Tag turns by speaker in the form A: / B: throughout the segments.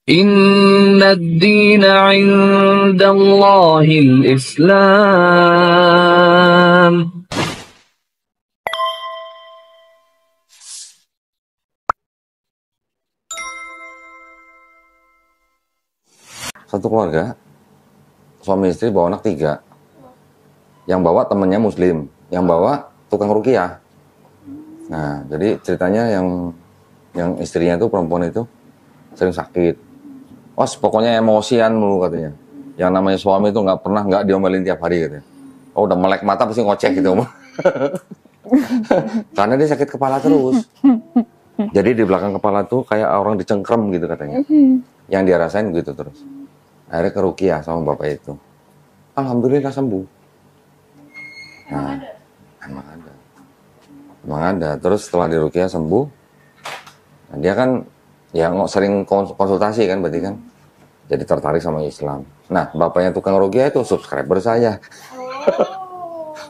A: Inna ad-dina 'indallahil Islam.
B: Satu keluarga, suami istri bawa anak 3. Yang bawa temennya muslim, yang bawa tukang ruqyah. Nah, jadi ceritanya yang istrinya itu, perempuan itu sering sakit. Wah, pokoknya emosian mulu katanya. Yang namanya suami itu nggak diomelin tiap hari katanya. Oh, udah melek mata pasti ngoceh gitu. Karena dia sakit kepala terus. Jadi di belakang kepala tuh kayak orang dicengkrem gitu katanya. Yang dia rasain gitu terus. Akhirnya ke ruqyah sama bapak itu. Alhamdulillah sembuh. Nah, emang ada. Terus setelah di ruqyah sembuh, nah dia kan ya sering konsultasi kan berarti kan. Jadi tertarik sama Islam. Nah, bapaknya tukang ruqyah itu subscriber saya.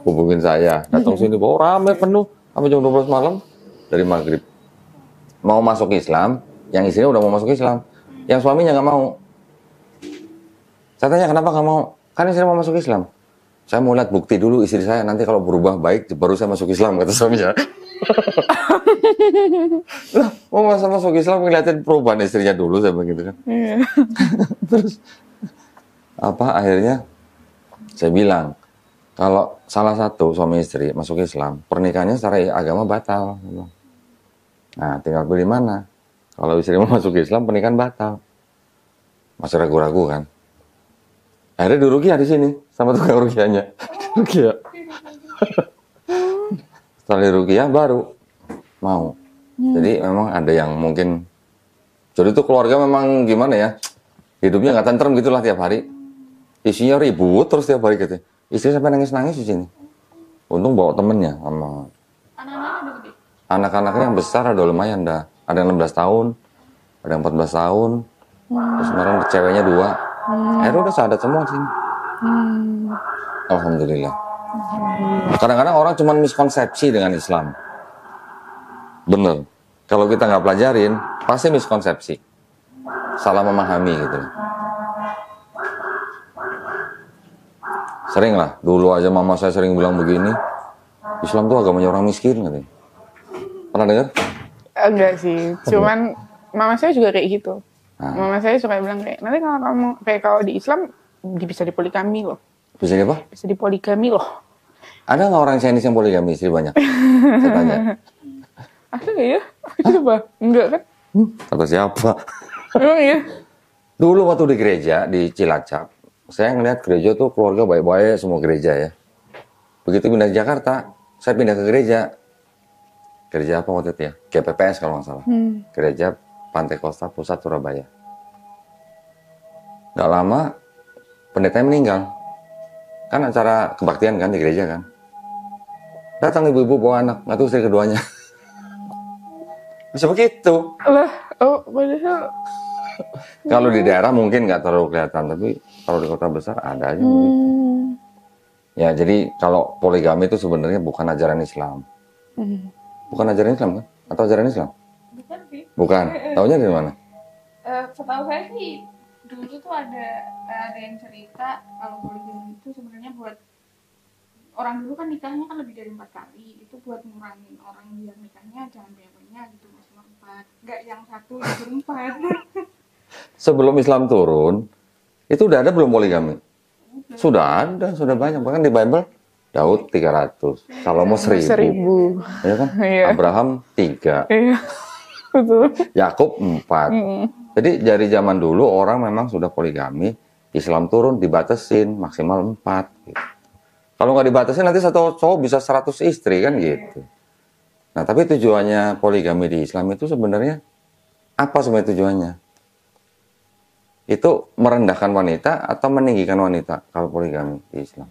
B: Hubungin saya, datang sini, bawa rame penuh sampai jam 12 malam dari maghrib. Mau masuk Islam, yang istrinya udah mau masuk Islam, yang suaminya nggak mau. Saya tanya kenapa nggak mau? Kan istri mau masuk Islam. Saya mau lihat bukti dulu istri saya, nanti kalau berubah baik baru saya masuk Islam, kata suaminya. Lah, mau masuk Islam ngeliatin perubahan istrinya dulu, saya begitu kan. Terus akhirnya saya bilang, kalau salah satu suami istri masuk Islam, pernikahannya secara agama batal. Nah, tinggal pilih mana. Kalau istri mau masuk Islam, pernikahan batal. Masih ragu-ragu kan. Akhirnya di ruqyah di sini sama tukang ruqyahnya. Ruqyah. Setelah di ruqyah baru mau. Jadi memang ada yang mungkin. Jadi itu keluarga memang gimana ya? Hidupnya nggak tentrem gitulah tiap hari. Isinya ribut terus tiap hari gitu. Istri sampai nangis-nangis di sini. Untung bawa temennya sama. Anak-anaknya yang besar ada lumayan dah. Ada yang 16 tahun, ada yang 14 tahun. Terus kemarin ceweknya 2. Akhirnya udah sadat semua sih. Alhamdulillah. Kadang-kadang orang cuma miskonsepsi dengan Islam. Bener. Kalau kita nggak pelajarin, pasti miskonsepsi. Salah memahami gitu. Sering lah. Dulu aja mama saya sering bilang begini. Islam tuh agamanya orang miskin katanya. Pernah dengar?
C: Enggak sih. Cuman mama saya juga kayak gitu. Mama saya suka bilang kayak, nanti kalau kamu kayak kalau di Islam bisa dipoligami loh.
B: Bisa apa?
C: Bisa dipoligami loh.
B: Ada nggak orang Chinese yang poligami istri banyak? Saya tanya.
C: Ada nggak ya? Coba, enggak kan?
B: Kata siapa?
C: Emang ya?
B: Dulu waktu di gereja di Cilacap, saya ngeliat gereja tuh keluarga baik-baik semua gereja ya. Begitu pindah ke Jakarta, saya pindah ke gereja. Gereja apa waktu itu ya? GPPS kalau nggak salah. Gereja Pantai Kosta Pusat Surabaya. Gak lama pendetanya meninggal. Kan acara kebaktian kan di gereja kan. Datang ibu-ibu bawa anak, nggak tahu istri keduanya. Bisa begitu.
C: Lah, oh padahal.
B: Kalau di daerah mungkin nggak terlalu kelihatan, tapi kalau di kota besar ada aja begitu. Ya jadi kalau poligami itu sebenarnya bukan ajaran Islam. Bukan ajaran Islam kan? Atau ajaran Islam?
D: Bukan sih.
B: Bukan. Taunya dari mana?
D: Setahu saya sih dulu tuh ada yang cerita kalau poligami itu sebenarnya buat orang dulu kan nikahnya kan lebih dari 4 kali, itu buat ngurangin orang yang nikahnya jangan banyak-banyak gitu, maksimal 4, nggak yang 1 jadi 4.
B: Sebelum Islam turun, itu udah ada belum poligami? Sudah ada, sudah banyak. Bahkan di Bible Daud 300, Salomo 1000. Ya kan?
C: Iya.
B: Abraham 3.
C: Iya. Betul.
B: Yakub 4. Jadi dari zaman dulu orang memang sudah poligami, Islam turun dibatasin maksimal 4 gitu. Kalau nggak dibatasin nanti satu cowok bisa 100 istri kan gitu. Nah, tapi tujuannya poligami di Islam itu sebenarnya apa sebenarnya tujuannya? Itu merendahkan wanita atau meninggikan wanita kalau poligami di Islam?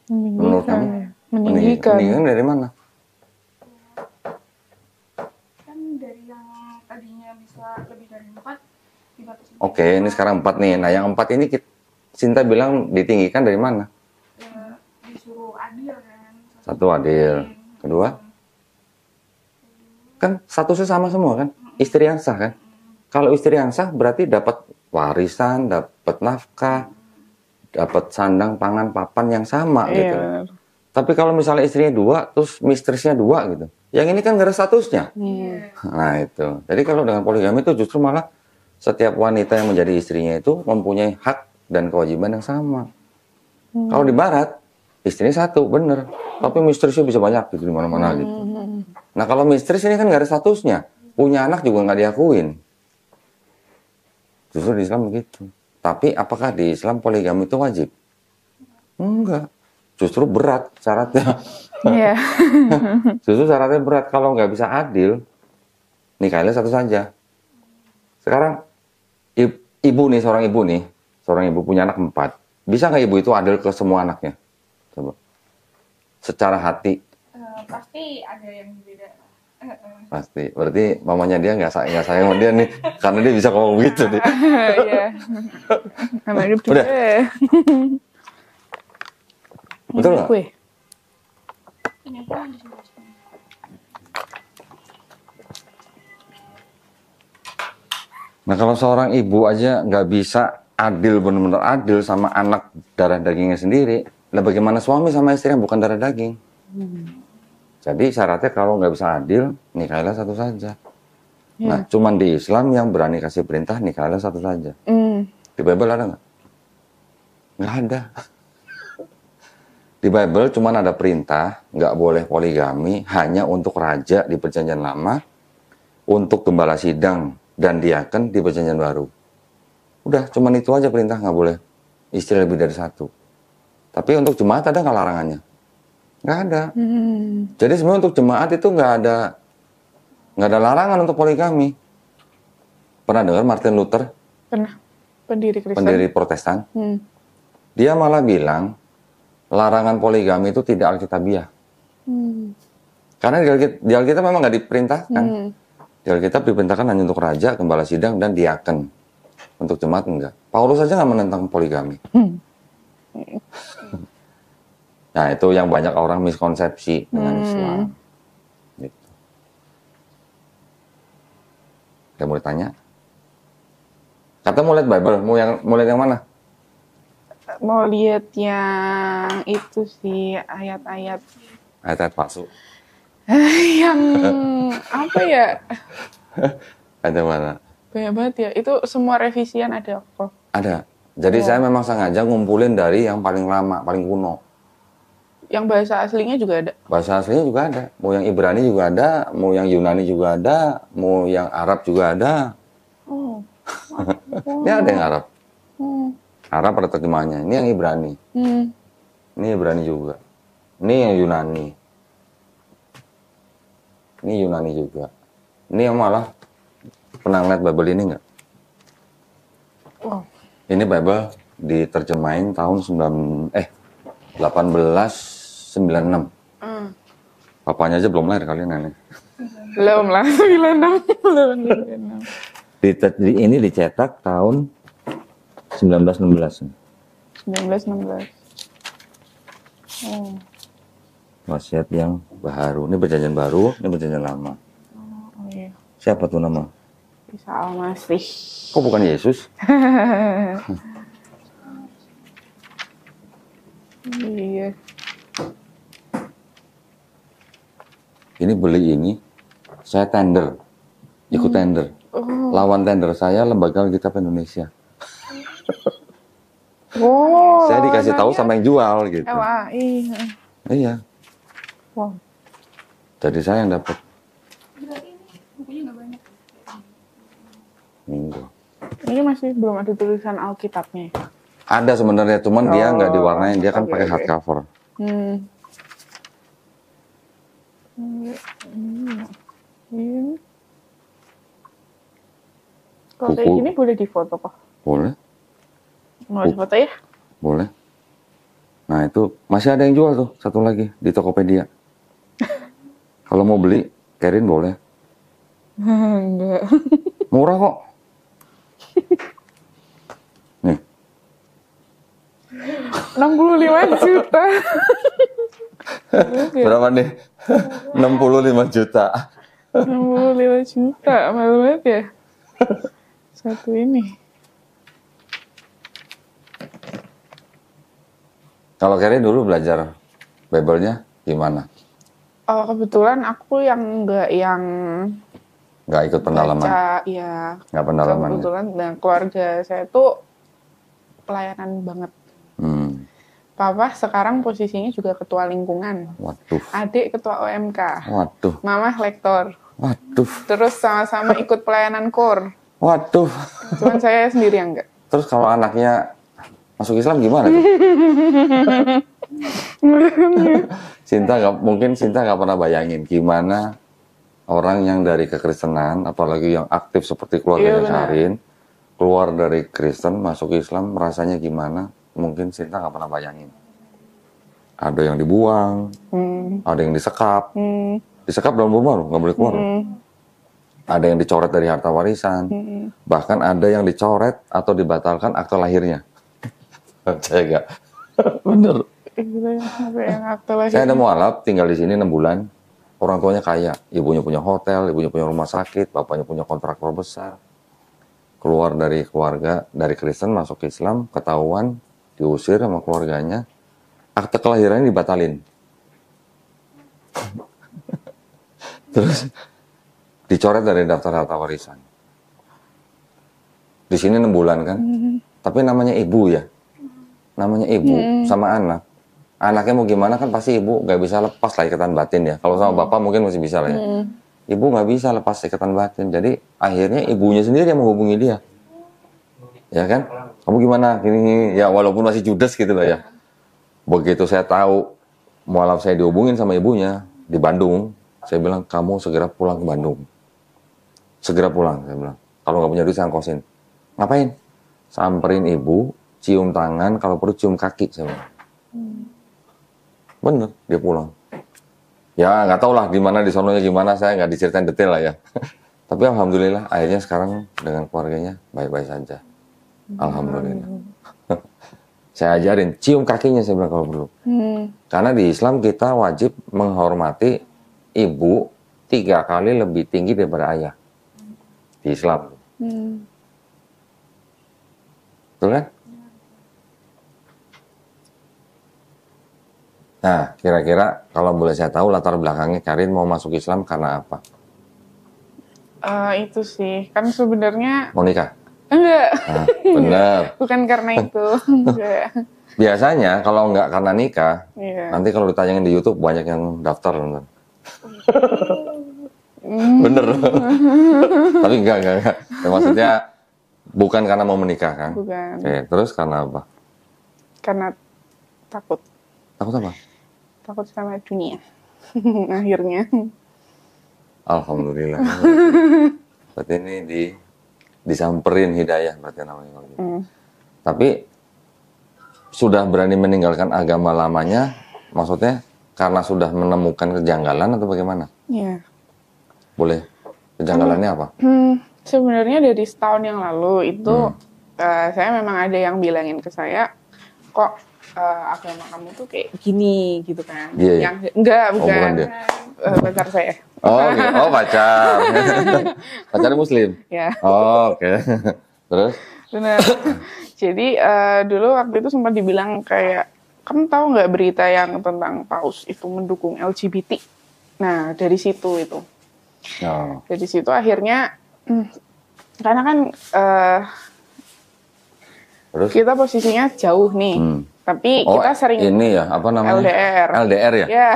B: Menurut kamu?
C: Meninggikan.
B: Meninggikan dari mana?
D: Kan dari yang tadinya bisa lebih dari 4 dibatasi.
B: Oke, ini sekarang 4 nih. Nah, yang 4 ini Cinta bilang ditinggikan dari mana?
D: Disuruh adil kan.
B: Satu adil. Kedua? Kan statusnya sama semua kan? Istri yang sah kan? Kalau istri yang sah berarti dapat warisan, dapat nafkah, dapat sandang, pangan, papan yang sama gitu.
C: Bener.
B: Tapi kalau misalnya istrinya 2, terus mistresnya 2 gitu. Yang ini kan nggak ada statusnya. Nah itu. Jadi kalau dengan poligami itu justru malah setiap wanita yang menjadi istrinya itu mempunyai hak dan kewajiban yang sama. Kalau di barat, istrinya 1, bener. Tapi mistresnya bisa banyak gitu di mana-mana gitu. Nah kalau mistres ini kan nggak ada statusnya. Punya anak juga nggak diakuin. Justru di Islam begitu. Tapi apakah di Islam poligami itu wajib? Enggak. Justru berat syaratnya.
C: Iya.
B: Justru syaratnya berat. Kalau nggak bisa adil, nikahinya 1 saja. Sekarang ibu nih, seorang ibu punya anak 4. Bisa nggak ibu itu adil ke semua anaknya? Coba. Secara hati.
D: Pasti ada yang beda.
B: Pasti. Berarti mamanya dia nggak sayang sama dia nih, karena dia bisa ngomong gitu nih.
C: Iya. Sama hidup
B: Udah.
C: juga.
B: Betul nggak?
C: Gue.
D: Ini aku yang di sebelah sini.
B: Nah kalau seorang ibu aja nggak bisa adil, benar-benar adil sama anak darah dagingnya sendiri, lah bagaimana suami sama istri yang bukan darah daging? Jadi syaratnya kalau nggak bisa adil, nikahilah 1 saja. Nah cuman di Islam yang berani kasih perintah nikahilah 1 saja. Di Bible ada nggak? Nggak ada. Di Bible cuma ada perintah, nggak boleh poligami, hanya untuk raja di Perjanjian Lama, untuk gembala sidang dan diaken di Perjanjian Baru. Udah, cuman itu aja perintah, nggak boleh istri lebih dari 1. Tapi untuk jemaat ada nggak larangannya? Nggak ada. Jadi sebenarnya untuk jemaat itu nggak ada larangan untuk poligami. Pernah dengar Martin Luther?
C: Pernah. Pendiri Kristen.
B: Pendiri Protestan. Dia malah bilang, larangan poligami itu tidak alkitabiah. Karena di Alkitab memang nggak diperintahkan. Di Alkitab diperintahkan hanya untuk raja, gembala sidang, dan diaken. Untuk jemaat enggak. Paulus saja nggak menentang poligami. Nah itu yang banyak orang miskonsepsi dengan Islam. Gitu. Kamu mau ditanya? Kata mau lihat Bible, mau lihat yang mana?
C: Mau lihat yang itu sih, ayat-ayat
B: Ayat-ayat palsu.
C: yang apa ya?
B: Ada mana?
C: Banyak banget ya. Itu semua revisian ada kok.
B: Ada. Jadi saya memang sengaja ngumpulin dari yang paling lama, paling kuno.
C: Yang bahasa aslinya juga ada.
B: Bahasa aslinya juga ada. Mau yang Ibrani juga ada, mau yang Yunani juga ada, mau yang Arab juga ada.
C: Oh.
B: Ini ada yang Arab. Arab ada terjemahannya. Ini yang Ibrani. Ini Ibrani juga. Ini yang Yunani. Ini Yunani juga. Ini yang malah pernah ngeliat Bible ini nggak?
C: Wow.
B: Ini Bible diterjemahin tahun 1896. Papanya aja belum lahir kalian ini.
C: Belum lah, 96.
B: Ini dicetak tahun 1916.
C: 1916. Oh.
B: Wasiat yang baru. Ini Perjanjian Baru, ini Perjanjian Lama.
C: Oh iya.
B: Siapa tuh nama?
C: Isa Al-Masih.
B: Kok bukan Yesus?
C: Iya.
B: Ini beli ini, saya tender, ikut tender. Lawan tender saya Lembaga Alkitab Indonesia.
C: Oh.
B: Saya dikasih tahu sama yang jual gitu.
C: LAI.
B: Iya.
C: Wow.
B: Jadi saya yang dapat.
D: Berarti ini bukunya nggak banyak.
B: Enggak.
C: Ini masih belum ada tulisan Alkitabnya.
B: Ada sebenarnya, cuman dia nggak diwarnain, dia kan pakai hardcover.
C: Kalau kayak gini boleh difoto kok.
B: Boleh.
C: Mau difoto ya?
B: Boleh. Nah itu masih ada yang jual tuh, satu lagi di Tokopedia. Kalau mau beli, Kerin boleh.
C: Enggak.
B: Murah kok. Nih.
C: 65 juta.
B: Berapa nih? 65 juta.
C: 65 juta, mahal banget ya. Satu ini.
B: Kalau Carrie dulu belajar Bible-nya gimana?
C: Oh, kebetulan aku yang
B: Nggak ikut pendalaman?
C: baca, ya.
B: Nggak pendalaman?
C: Kebetulan dan keluarga saya tuh pelayanan banget. Papa sekarang posisinya juga ketua lingkungan.
B: Waduh.
C: Adik ketua OMK.
B: Waduh.
C: Mama lektor.
B: Waduh.
C: Terus sama-sama ikut pelayanan KOR.
B: Waduh.
C: Cuman saya sendiri yang enggak.
B: Terus kalau anaknya masuk Islam gimana tuh? Sinta nggak pernah bayangin gimana orang yang dari kekristenan, apalagi yang aktif seperti keluarganya Karin, keluar dari Kristen masuk Islam, rasanya gimana? Mungkin Sinta nggak pernah bayangin. Ada yang dibuang, ada yang disekap, disekap dalam rumah loh, nggak boleh keluar. Ada yang dicoret dari harta warisan, bahkan ada yang dicoret atau dibatalkan akte lahirnya. Saya nggak, bener. Saya ada mualaf tinggal di sini 6 bulan, orang tuanya kaya, ibunya punya hotel, ibunya punya rumah sakit, bapaknya punya kontraktor besar. Keluar dari keluarga, dari Kristen masuk Islam, ketahuan, diusir sama keluarganya, akte kelahirannya dibatalin. Terus dicoret dari daftar harta warisan. Di sini 6 bulan kan, tapi namanya ibu ya, namanya ibu sama anak. Anaknya mau gimana kan pasti ibu nggak bisa lepas lah ikatan batin ya. Kalau sama bapak mungkin masih bisa lah ya. Ibu nggak bisa lepas ikatan batin. Jadi akhirnya ibunya sendiri yang menghubungi dia. Ya kan? Kamu gimana? Gini, ya walaupun masih judes gitu lah ya. Begitu saya tahu mualaf saya dihubungin sama ibunya di Bandung, saya bilang kamu segera pulang ke Bandung. Segera pulang, saya bilang. Kalau nggak punya duit saya angkosin. Ngapain? Samperin ibu, cium tangan, kalau perlu cium kaki, saya bilang. Bener, dia pulang. Ya nggak tahu lah di mana di sononya gimana, saya nggak diceritain detail lah ya. Tapi alhamdulillah akhirnya sekarang dengan keluarganya baik-baik saja. Alhamdulillah. Saya ajarin cium kakinya saya bilang kalau perlu. Karena di Islam kita wajib menghormati ibu 3 kali lebih tinggi daripada ayah. Di Islam. Betul kan? Nah, kira-kira kalau boleh saya tahu latar belakangnya Karin mau masuk Islam karena apa?
C: Itu sih, kan sebenarnya
B: mau nikah?
C: Enggak.
B: Nah, benar.
C: Bukan karena itu. Enggak.
B: Biasanya kalau enggak karena nikah, nanti kalau ditanyangin di YouTube banyak yang daftar. Bener. Tapi enggak. Ya, maksudnya bukan karena mau menikah kan?
C: Bukan.
B: Oke, terus karena apa?
C: Karena takut.
B: Takut apa?
C: Takut sama dunia. Akhirnya.
B: Alhamdulillah. Berarti ini disamperin hidayah berarti namanya. Tapi sudah berani meninggalkan agama lamanya, maksudnya karena sudah menemukan kejanggalan atau bagaimana?
C: Iya.
B: Boleh. Kejanggalannya apa?
C: Sebenarnya dari setahun yang lalu itu saya memang ada yang bilangin ke saya, kok agama kamu tuh kayak gini gitu kan?
B: Yeah.
C: Yang enggak, bukan
B: dia.
C: Pacar saya.
B: Oh, okay. Oh pacar. Pacarnya Muslim.
C: Ya.
B: Oh, oke. Terus?
C: Benar. Jadi dulu waktu itu sempat dibilang kayak, kamu tahu nggak berita yang tentang Paus itu mendukung LGBT? Nah dari situ itu.
B: Oh.
C: Dari situ akhirnya, karena kan
B: terus?
C: Kita posisinya jauh nih, tapi kita sering
B: ini ya apa namanya? LDR ya?
C: Ya.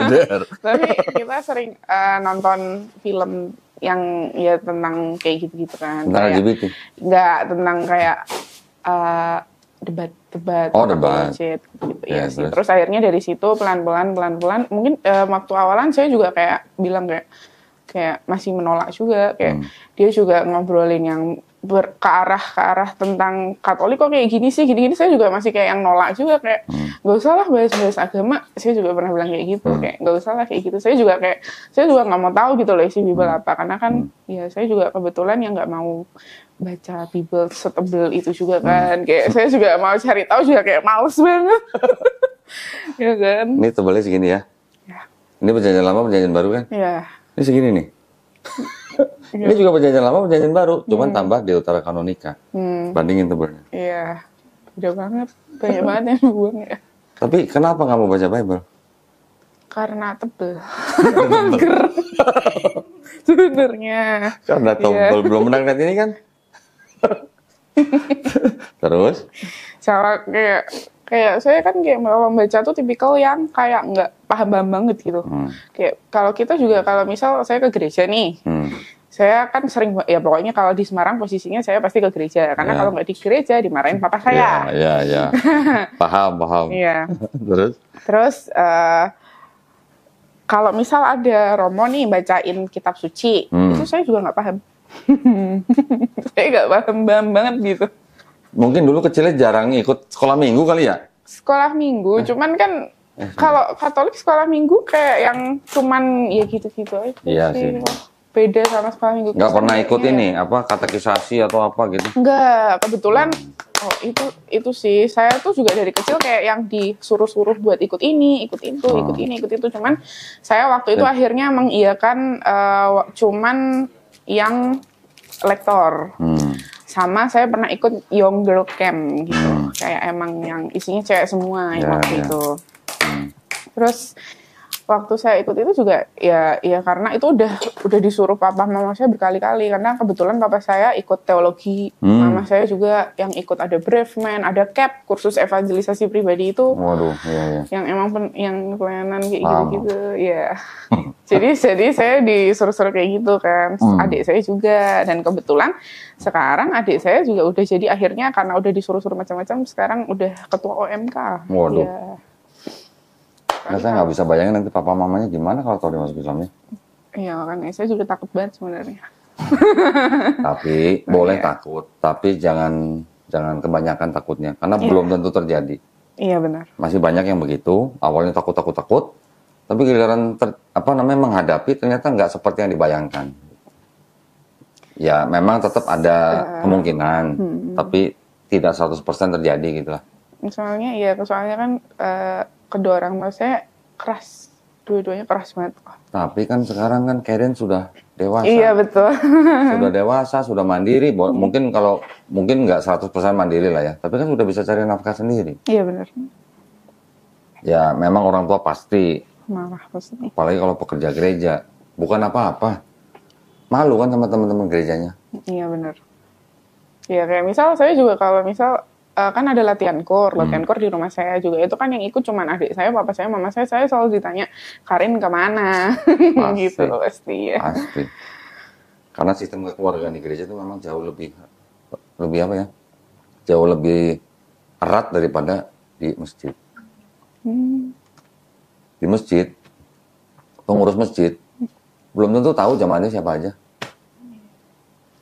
B: LDR.
C: Tapi kita sering nonton film yang ya tentang kayak gitu-gitu kan.
B: Tentang LGBT? Enggak,
C: tentang kayak debat.
B: Oh, debat.
C: Gitu ya sih. Terus akhirnya dari situ pelan-pelan, mungkin waktu awalan saya juga kayak bilang kayak masih menolak juga, kayak dia juga ngobrolin yang ke arah tentang Katolik kok kayak gini sih, gini saya juga masih kayak yang nolak juga, kayak nggak usah lah bahas agama. Saya juga pernah bilang kayak gitu, kayak nggak usah lah kayak gitu. Saya juga nggak mau tahu gitu loh isi Bible apa, karena kan ya saya juga kebetulan yang nggak mau baca Bible setebel itu juga kan, kayak saya juga mau cari tahu juga kayak males banget. Ya kan.
B: Ini tebelnya segini ya? Ya. Ini perjanjian lama, perjanjian baru kan?
C: Iya.
B: Ini segini nih. Ini juga perjanjian lama, perjanjian baru, cuman tambah Deuterokanonika. Bandingin tebelnya.
C: Iya, beda banget. Banyak banget yang dibuang ya.
B: Tapi kenapa nggak mau baca Bible?
C: Karena tebel. Mager. Sebenarnya.
B: Karena tebel, belum pernah lihat ini kan? Terus?
C: Cara kayak saya kan kayak kalau membaca tuh tipikal yang kayak nggak paham banget gitu. Kayak kalau kita juga kalau misal saya ke gereja nih, saya kan sering ya pokoknya kalau di Semarang posisinya saya pasti ke gereja karena kalau nggak di gereja dimarahin papa saya.
B: Iya. Paham.
C: Iya.
B: Terus
C: kalau misal ada Romo nih bacain kitab suci, itu saya juga nggak paham. Saya nggak paham banget gitu.
B: Mungkin dulu kecilnya jarang ikut sekolah minggu kali ya?
C: Sekolah minggu, cuman kan kalau Katolik sekolah minggu kayak yang cuman ya gitu-gitu aja.
B: Iya sih.
C: Beda sama sekolah minggu.
B: Nggak pernah ikut ini, apa katekisasi atau apa gitu?
C: Nggak, kebetulan itu sih. Saya tuh juga dari kecil kayak yang disuruh-suruh buat ikut ini, ikut itu, ikut ini, ikut itu. Cuman saya waktu itu akhirnya mengiyakan cuman yang lektor. Sama saya pernah ikut Young Girl Camp gitu. Kayak emang yang isinya cewek semua yang waktu itu. Terus waktu saya ikut itu juga ya karena itu udah disuruh papa mama saya berkali-kali karena kebetulan papa saya ikut teologi, mama saya juga yang ikut ada Braveman, ada CAP kursus evangelisasi pribadi itu.
B: Waduh, iya.
C: Yang emang yang pelayanan kayak gitu-gitu, ya. Jadi saya disuruh-suruh kayak gitu kan. Adik saya juga dan kebetulan sekarang adik saya juga udah jadi akhirnya karena udah disuruh-suruh macam-macam sekarang udah ketua OMK.
B: Waduh.
C: Ya.
B: Nah, saya nggak bisa bayangin nanti papa mamanya gimana kalau tahu dia masuk Islamnya.
C: Iya, makanya saya juga takut banget sebenarnya.
B: Tapi boleh takut, tapi jangan kebanyakan takutnya, karena belum tentu terjadi.
C: Iya benar.
B: Masih banyak yang begitu, awalnya takut, tapi giliran menghadapi ternyata nggak seperti yang dibayangkan. Ya, memang tetap ada kemungkinan, tapi tidak 100% terjadi gitu lah.
C: Soalnya kan kedua orang tua saya keras, dua-duanya keras banget.
B: Tapi kan sekarang kan Karen sudah dewasa.
C: Iya betul.
B: Sudah dewasa, sudah mandiri. Mungkin nggak 100% mandiri lah ya. Tapi kan sudah bisa cari nafkah sendiri.
C: Iya benar.
B: Ya memang orang tua pasti.
C: Marah pasti.
B: Apalagi kalau pekerja gereja, bukan apa-apa. Malu kan sama teman-teman gerejanya.
C: Iya benar. Iya kayak misal saya juga kalau misal kan ada latihan kor di rumah saya juga itu kan yang ikut cuman adik saya, papa saya, mama saya selalu ditanya Karin kemana gitu pasti ya.
B: Pasti. Karena sistem kekeluargaan di gereja itu memang jauh lebih apa ya? Jauh lebih erat daripada di masjid. Di masjid pengurus masjid belum tentu tahu jamaahnya siapa aja.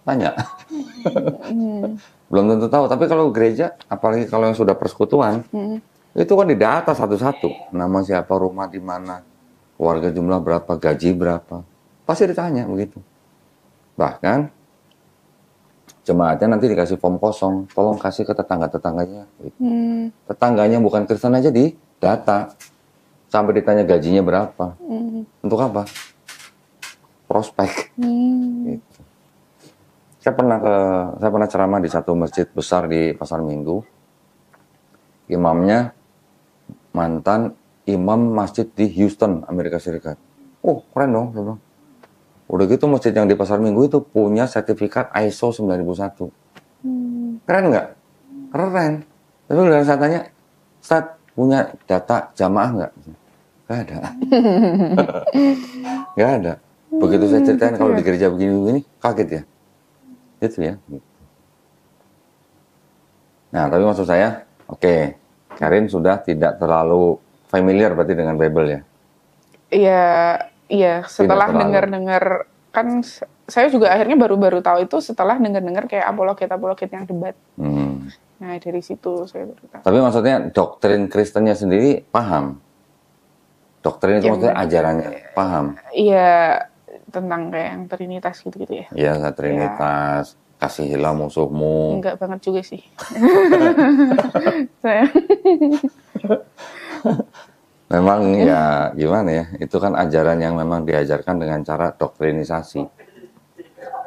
B: Tanya. Belum tentu tahu, tapi kalau gereja, apalagi kalau yang sudah persekutuan, itu kan didata satu-satu. Nama siapa, rumah di mana, keluarga jumlah berapa, gaji berapa. Pasti ditanya begitu. Bahkan, jemaatnya nanti dikasih form kosong, tolong kasih ke tetangga-tetangganya. Tetangganya bukan Kristen aja di data. Sampai ditanya gajinya berapa. Untuk apa? Prospek. Gitu. Saya pernah ceramah di satu masjid besar di Pasar Minggu. Imamnya mantan imam masjid di Houston, Amerika Serikat. Oh, keren dong, saya bilang. Udah gitu masjid yang di Pasar Minggu itu punya sertifikat ISO 9001. Keren nggak? Keren. Tapi kalau saya tanya, Ustaz, punya data jamaah nggak? Nggak ada. Nggak ada. Begitu saya ceritain kalau di gereja begini-begini, kaget ya. Itu ya. Nah, tapi maksud saya, oke, Karin sudah tidak terlalu familiar berarti dengan Bible ya?
C: Iya. Setelah dengar-dengar kan saya juga akhirnya baru tahu itu setelah dengar-dengar kayak apologet yang debat. Nah, dari situ saya baru tahu.
B: Tapi maksudnya doktrin Kristennya sendiri paham? Doktrin itu maksudnya ajarannya paham?
C: Iya. Tentang kayak yang Trinitas gitu-gitu ya.
B: Iya, Trinitas, kasihilah musuhmu.
C: Enggak banget juga sih. Saya.
B: Memang ya gimana ya, itu kan ajaran yang memang diajarkan dengan cara doktrinisasi.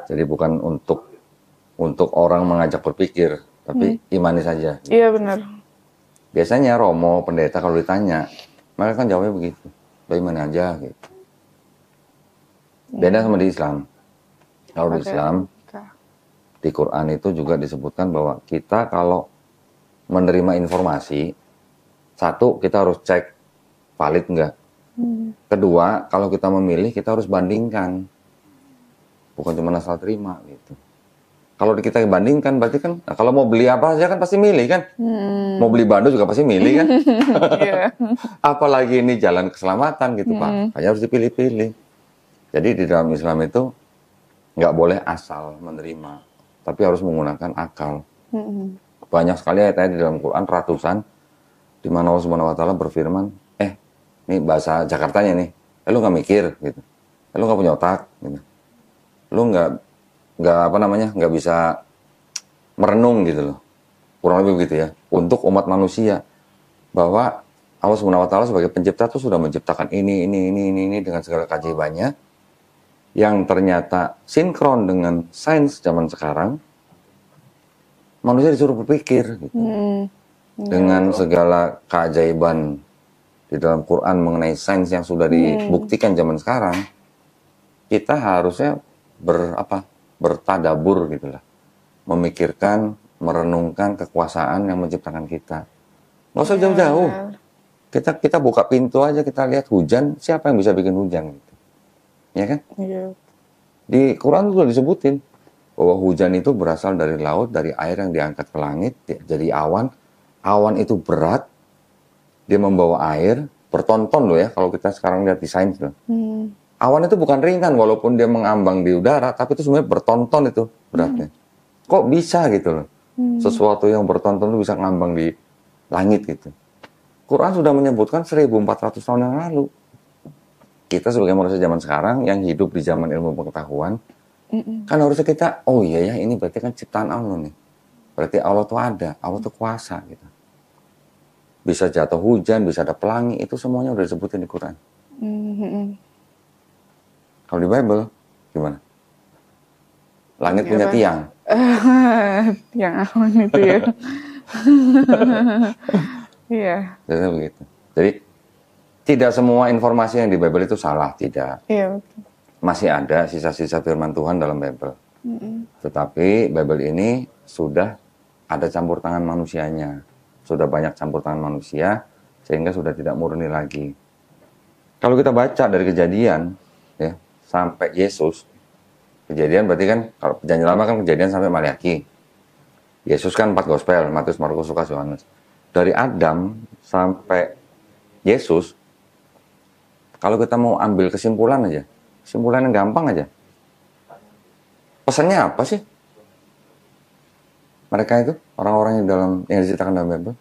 B: Jadi bukan untuk orang mengajak berpikir, tapi imani saja.
C: Iya benar.
B: Biasanya romo, pendeta kalau ditanya, mereka kan jawabnya begitu. Lo imani aja gitu. Beda sama di Islam. Kalau di Islam, di Quran itu juga disebutkan bahwa kita kalau menerima informasi, satu, kita harus cek valid enggak. Kedua, kalau kita memilih, kita harus bandingkan. Bukan cuma asal terima gitu. Kalau kita bandingkan, berarti kan, nah, kalau mau beli apa aja kan pasti milih kan. Mau beli bando juga pasti milih kan. Apalagi ini jalan keselamatan gitu Pak. Hanya harus dipilih-pilih. Jadi di dalam Islam itu nggak boleh asal menerima, tapi harus menggunakan akal. Banyak sekali ayat-ayat di dalam Quran, ratusan, di mana Allah Subhanahu Wa Taala berfirman, ini bahasa Jakartanya nih, lu nggak mikir gitu, lu nggak punya otak, gitu. Lu nggak bisa merenung gitu loh, kurang lebih begitu ya. Untuk umat manusia, bahwa Allah Subhanahu Wa Taala sebagai pencipta tuh sudah menciptakan ini dengan segala keajaibannya, yang ternyata sinkron dengan sains zaman sekarang. Manusia disuruh berpikir gitu. Dengan segala keajaiban di dalam Quran mengenai sains yang sudah dibuktikan zaman sekarang, kita harusnya bertadabur gitulah, memikirkan, merenungkan kekuasaan yang menciptakan kita. Nggak usah jauh-jauh. Kita buka pintu aja, kita lihat hujan, siapa yang bisa bikin hujan gitu. Ya kan? Di Quran sudah disebutin bahwa hujan itu berasal dari laut, dari air yang diangkat ke langit, jadi awan. Awan itu berat, dia membawa air, bertonton loh ya, kalau kita sekarang lihat di sains loh. Awan itu bukan ringan, walaupun dia mengambang di udara, tapi itu sebenarnya bertonton itu beratnya. Kok bisa gitu loh, sesuatu yang bertonton itu bisa ngambang di langit gitu. Quran sudah menyebutkan 1400 tahun yang lalu. Kita sebagai manusia zaman sekarang yang hidup di zaman ilmu pengetahuan, kan harusnya kita, oh iya ya, ini berarti kan ciptaan Allah nih. Berarti Allah tuh ada, Allah tuh kuasa gitu. Bisa jatuh hujan, bisa ada pelangi, itu semuanya udah disebutin di Quran. Kalau di Bible, gimana? Langit punya tiang.
C: Tiang awan itu ya. Iya.
B: Jadi begitu. Jadi tidak semua informasi yang di Bible itu salah, tidak.
C: Iya betul.
B: Masih ada sisa-sisa firman Tuhan dalam Bible. Tetapi Bible ini sudah ada campur tangan manusianya. Sudah banyak campur tangan manusia, sehingga sudah tidak murni lagi. Kalau kita baca dari Kejadian, ya, sampai Yesus, Kejadian berarti kan, kalau Perjanjian Lama kan Kejadian sampai Maliaki. Yesus kan 4 gospel, Matius, Markus, Lukas, Yohanes. Dari Adam sampai Yesus, kalau kita mau ambil kesimpulan aja, kesimpulan yang gampang aja. Pesannya apa sih? Mereka itu, orang-orang yang diceritakan dalam Bible,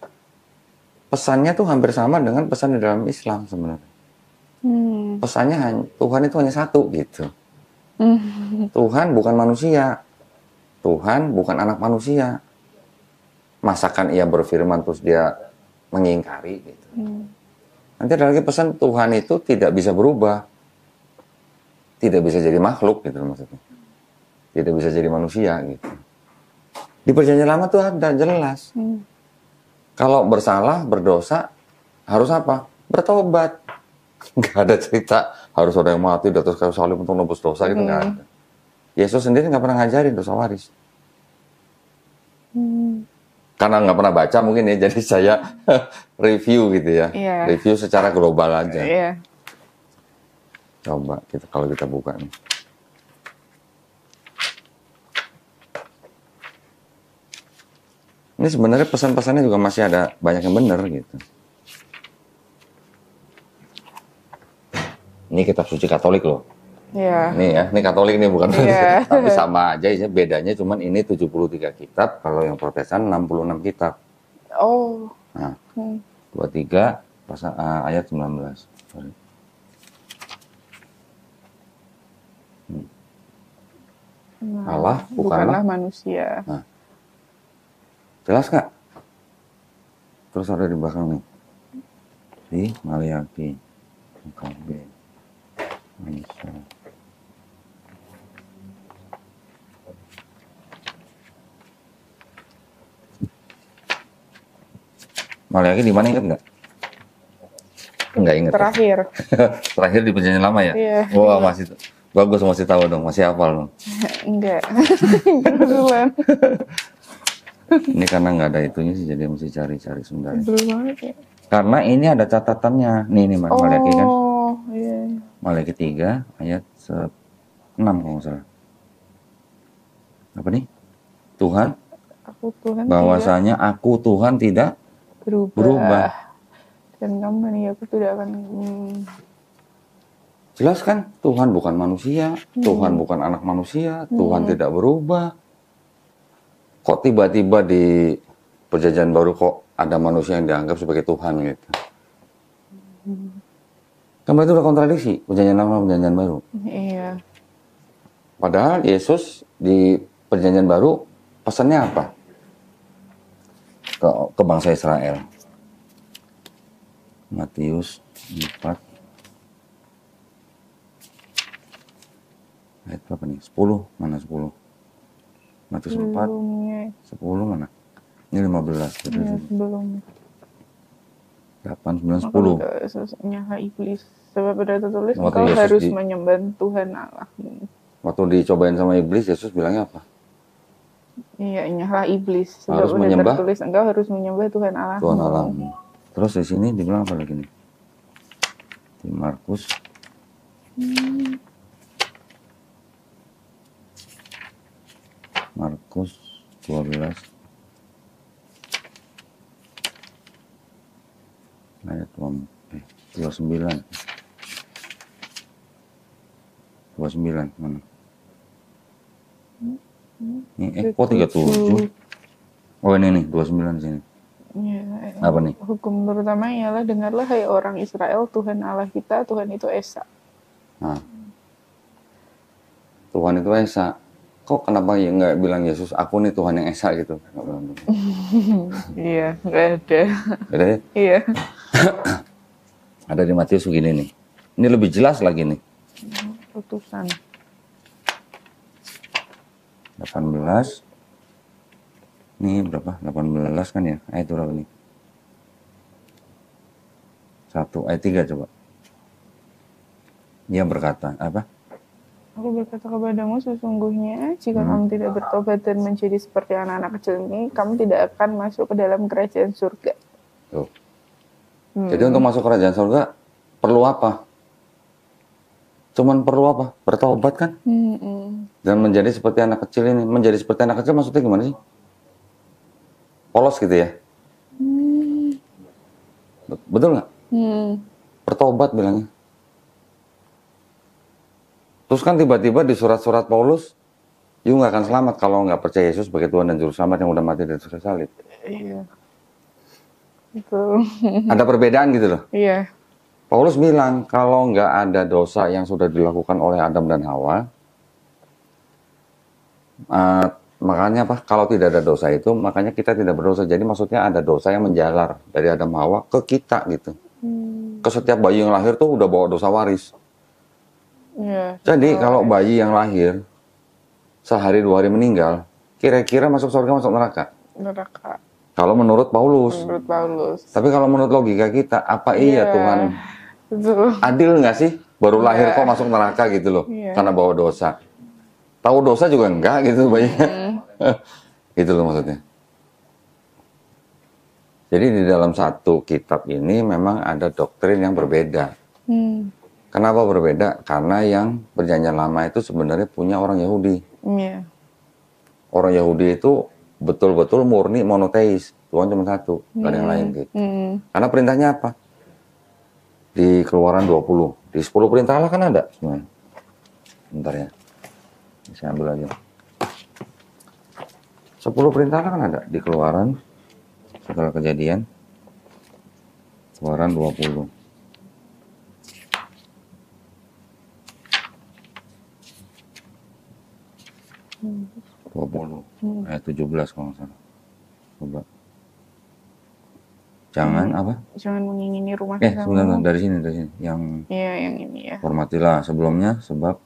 B: pesannya tuh hampir sama dengan pesan di dalam Islam sebenarnya. Pesannya Tuhan itu hanya satu gitu. Tuhan bukan manusia. Tuhan bukan anak manusia. Masakan ia berfirman terus dia mengingkari gitu. Nanti ada lagi pesan, Tuhan itu tidak bisa berubah. Tidak bisa jadi makhluk gitu maksudnya. Tidak bisa jadi manusia gitu. Di Perjanjian Lama tuh ada jelas. Kalau bersalah, berdosa, harus apa? Bertobat. Nggak ada cerita harus ada yang mati di atas kayu salib untuk nebus dosa, gitu nggak ada. Yesus sendiri nggak pernah ngajarin dosa waris. Karena nggak pernah baca mungkin ya, jadi saya review gitu ya. Review secara global aja. Coba kalau kita buka nih. Ini sebenarnya pesan-pesannya juga masih ada banyak yang benar gitu. Ini kitab suci Katolik loh. Nih ya, ini Katolik nih bukan tapi sama aja, bedanya cuman ini 73 kitab, kalau yang Protestan 66 kitab. Nah, 23 ayat 19. Sorry. Allah bukanlah
C: manusia.
B: Nah, jelas nggak? Terus ada di belakang nih. Di Maliaki. KB. Manusia. Maleakhi di mana ingat nggak? Nggak ingat.
C: Terakhir.
B: Terakhir di Perjanjian Lama ya?
C: Iya.
B: Wah, masih bagus, masih tahu dong, masih hafal dong.
C: Enggak. Kebetulan.
B: Ini karena nggak ada itunya sih, jadi mesti cari-cari sebenarnya.
C: Belum banget ya.
B: Karena ini ada catatannya. Nih Maleakhi kan.
C: Oh, iya.
B: Maleakhi 3 ayat 6 kalau nggak salah. Apa nih? Tuhan, bahwasanya aku Tuhan tidak berubah.
C: Dan kamu aku tidak akan.
B: Jelas kan? Tuhan bukan manusia, Tuhan bukan anak manusia, Tuhan tidak berubah. Kok tiba-tiba di Perjanjian Baru kok ada manusia yang dianggap sebagai Tuhan gitu? Kan itu udah kontradiksi, Perjanjian Lama, Perjanjian Baru.
C: Iya.
B: Padahal Yesus di Perjanjian Baru pesannya apa? Ke bangsa Israel. Matius 4 ayat berapa nih? 10, mana 10? Matius 4 10 mana? Ini 15 gitu.
C: Ya, sebelum
B: 8, 9, 10.
C: Nyala iblis. Sebab ada tertulis engkau harus menyembah Tuhan Allahmu.
B: Waktu dicobain sama iblis, Yesus bilangnya apa?
C: Iya, nyala iblis. Sebab
B: harus
C: udah
B: menyembah
C: tertulis engkau harus menyembah Tuhan Allahmu.
B: Tuhan Allahmu. Terus di sini dibilang apa lagi nih? Di Markus. Markus 12 ayat 29 mana? Ini kok 37? Oh ini nih 29 sini.
C: Ya,
B: apa nih?
C: Hukum pertama ialah dengarlah hai orang Israel, Tuhan Allah kita, Tuhan itu Esa.
B: Nah, Tuhan itu Esa. Kok kenapa ya nggak bilang Yesus, aku nih Tuhan yang Esa gitu? Nggak bilang gitu.
C: Iya, nggak ada.
B: Ada ya?
C: Iya.
B: Ada di Matius begini nih. Ini lebih jelas lagi nih.
C: Utusan.
B: 18. Ini berapa? 18 kan ya? Ayat berapa nih? 1 ayat 3 coba. Dia berkata, apa?
C: Aku berkata kepadamu sesungguhnya jika kamu tidak bertobat dan menjadi seperti anak-anak kecil ini, kamu tidak akan masuk ke dalam kerajaan surga.
B: Tuh. Jadi untuk masuk kerajaan surga perlu apa? Cuman perlu apa? Bertobat kan? Dan menjadi seperti anak kecil ini. Menjadi seperti anak kecil maksudnya gimana sih? Polos gitu ya? Betul nggak? Bertobat bilangnya. Terus kan tiba-tiba di surat-surat Paulus, you nggak akan selamat kalau nggak percaya Yesus sebagai Tuhan dan Juru Selamat yang udah mati di atas salib.
C: Iya. Itu.
B: Ada perbedaan gitu loh.
C: Iya.
B: Paulus bilang kalau nggak ada dosa yang sudah dilakukan oleh Adam dan Hawa, makanya apa? Kalau tidak ada dosa itu, makanya kita tidak berdosa. Jadi maksudnya ada dosa yang menjalar dari Adam Hawa ke kita gitu. Ke setiap bayi yang lahir tuh udah bawa dosa waris.
C: Ya,
B: jadi kalau bayi yang lahir sehari 2 hari meninggal, kira-kira masuk surga masuk neraka?
C: Neraka.
B: Kalau menurut Paulus.
C: Menurut Paulus.
B: Tapi kalau menurut logika kita, apa iya Tuhan
C: betul.
B: Adil nggak sih? Baru lahir kok masuk neraka gitu loh, karena bawa dosa. Tahu dosa juga enggak gitu bayinya. Gitu loh maksudnya. Jadi di dalam satu kitab ini memang ada doktrin yang berbeda. Kenapa berbeda? Karena yang Perjanjian Lama itu sebenarnya punya orang Yahudi.
C: Iya.
B: Orang Yahudi itu betul-betul murni monoteis. Tuhan cuma satu, nggak ada yang lain gitu. Karena perintahnya apa? Di Keluaran 20. Di 10 perintah Allah kan ada sebenarnya. Bentar ya. Saya ambil aja. 10 perintah Allah kan ada di Keluaran. Setelah Kejadian. Keluaran 20. Ayat 17 kalau nggak salah. Coba. Jangan apa?
C: Jangan mengingini rumah
B: sebentar dari sini. Yang
C: yang ini ya.
B: Hormatilah sebelumnya sebab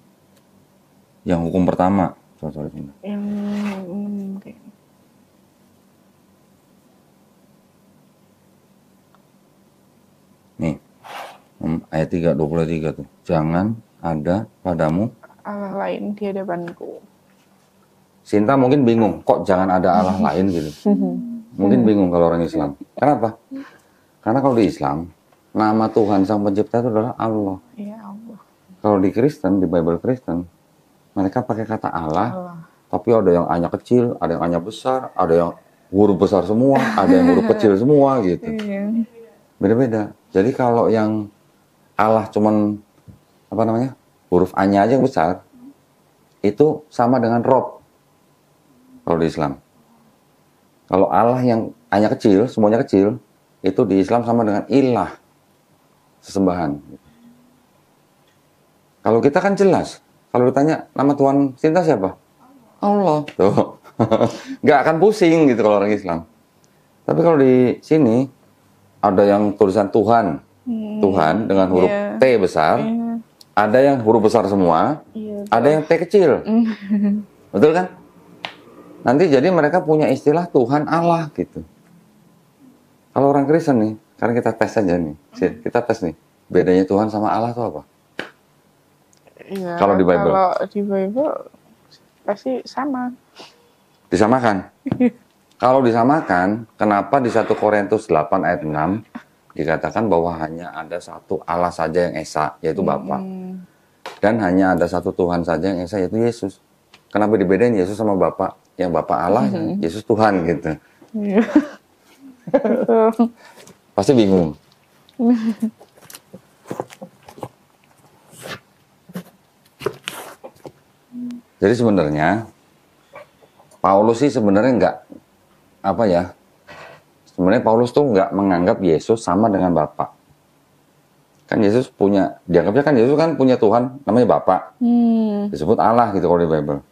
B: yang hukum pertama. Sorry.
C: Yang
B: Ayat 23 tuh. Jangan ada padamu
C: Allah lain di hadapanku.
B: Sinta mungkin bingung, kok jangan ada Allah lain gitu. Mungkin bingung kalau orang Islam. Kenapa? Karena kalau di Islam, nama Tuhan Sang Pencipta itu adalah Allah.
C: Ya Allah.
B: Kalau di Kristen, di Bible Kristen, mereka pakai kata Allah. Tapi ada yang A-nya kecil, ada yang A-nya besar, ada yang huruf besar semua, ada yang huruf kecil semua gitu. Beda-beda. Jadi kalau yang Allah cuman huruf A-nya aja yang besar, itu sama dengan Rob kalau di Islam. Kalau Allah yang A-nya kecil, semuanya kecil, itu di Islam sama dengan ilah, sesembahan. Kalau kita kan jelas, kalau ditanya nama Tuhan Sinta siapa? Allah. Tuh. Nggak akan pusing gitu kalau orang Islam. Tapi kalau di sini ada yang tulisan Tuhan, Tuhan dengan huruf T besar, ada yang huruf besar semua, ada yang T kecil. Betul kan? Nanti jadi mereka punya istilah Tuhan Allah gitu. Kalau orang Kristen nih, karena kita tes aja nih, kita tes nih, bedanya Tuhan sama Allah itu apa?
C: Ya,
B: kalau di Bible?
C: Kalau di Bible pasti sama.
B: Disamakan. Kalau disamakan, kenapa di 1 Korintus 8 ayat 6 dikatakan bahwa hanya ada satu Allah saja yang esa, yaitu Bapa. Dan hanya ada satu Tuhan saja yang esa, yaitu Yesus. Kenapa dibedain Yesus sama Bapa? Yang Bapa Allah, Yesus Tuhan gitu. Pasti bingung. Jadi sebenarnya Paulus sih sebenarnya sebenarnya Paulus tuh nggak menganggap Yesus sama dengan Bapa. Kan Yesus dianggapnya kan Yesus kan punya Tuhan namanya Bapa. Disebut Allah gitu kalau di Bible.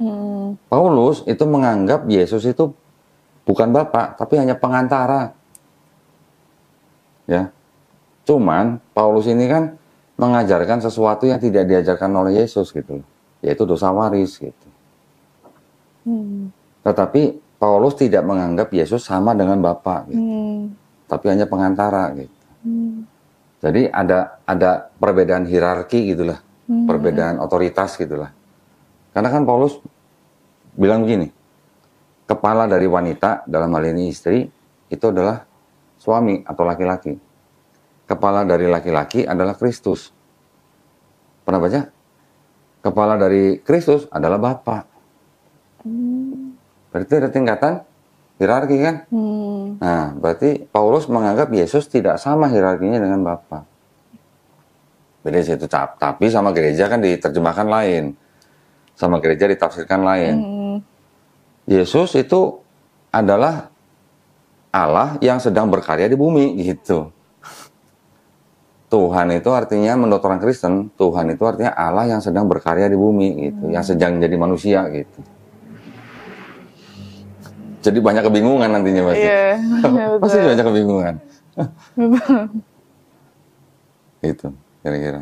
B: Paulus itu menganggap Yesus itu bukan Bapa, tapi hanya pengantara. Ya. Cuman Paulus ini kan mengajarkan sesuatu yang tidak diajarkan oleh Yesus gitu, yaitu dosa waris gitu. Tetapi Paulus tidak menganggap Yesus sama dengan Bapa gitu. Tapi hanya pengantara gitu. Jadi ada perbedaan hierarki gitulah, perbedaan otoritas gitulah. Karena kan Paulus bilang begini, kepala dari wanita dalam hal ini istri itu adalah suami atau laki-laki. Kepala dari laki-laki adalah Kristus. Pernah baca? Kepala dari Kristus adalah Bapa. Berarti ada tingkatan hierarki kan? Nah, berarti Paulus menganggap Yesus tidak sama hierarkinya dengan Bapa. Beda situ. Tapi sama gereja kan diterjemahkan lain. Sama gereja ditafsirkan lain. Yesus itu adalah Allah yang sedang berkarya di bumi gitu. Tuhan itu artinya menurut orang Kristen, Tuhan itu artinya Allah yang sedang berkarya di bumi gitu, yang sedang jadi manusia gitu. Jadi banyak kebingungan nantinya pasti. Pasti banyak kebingungan. Itu kira-kira.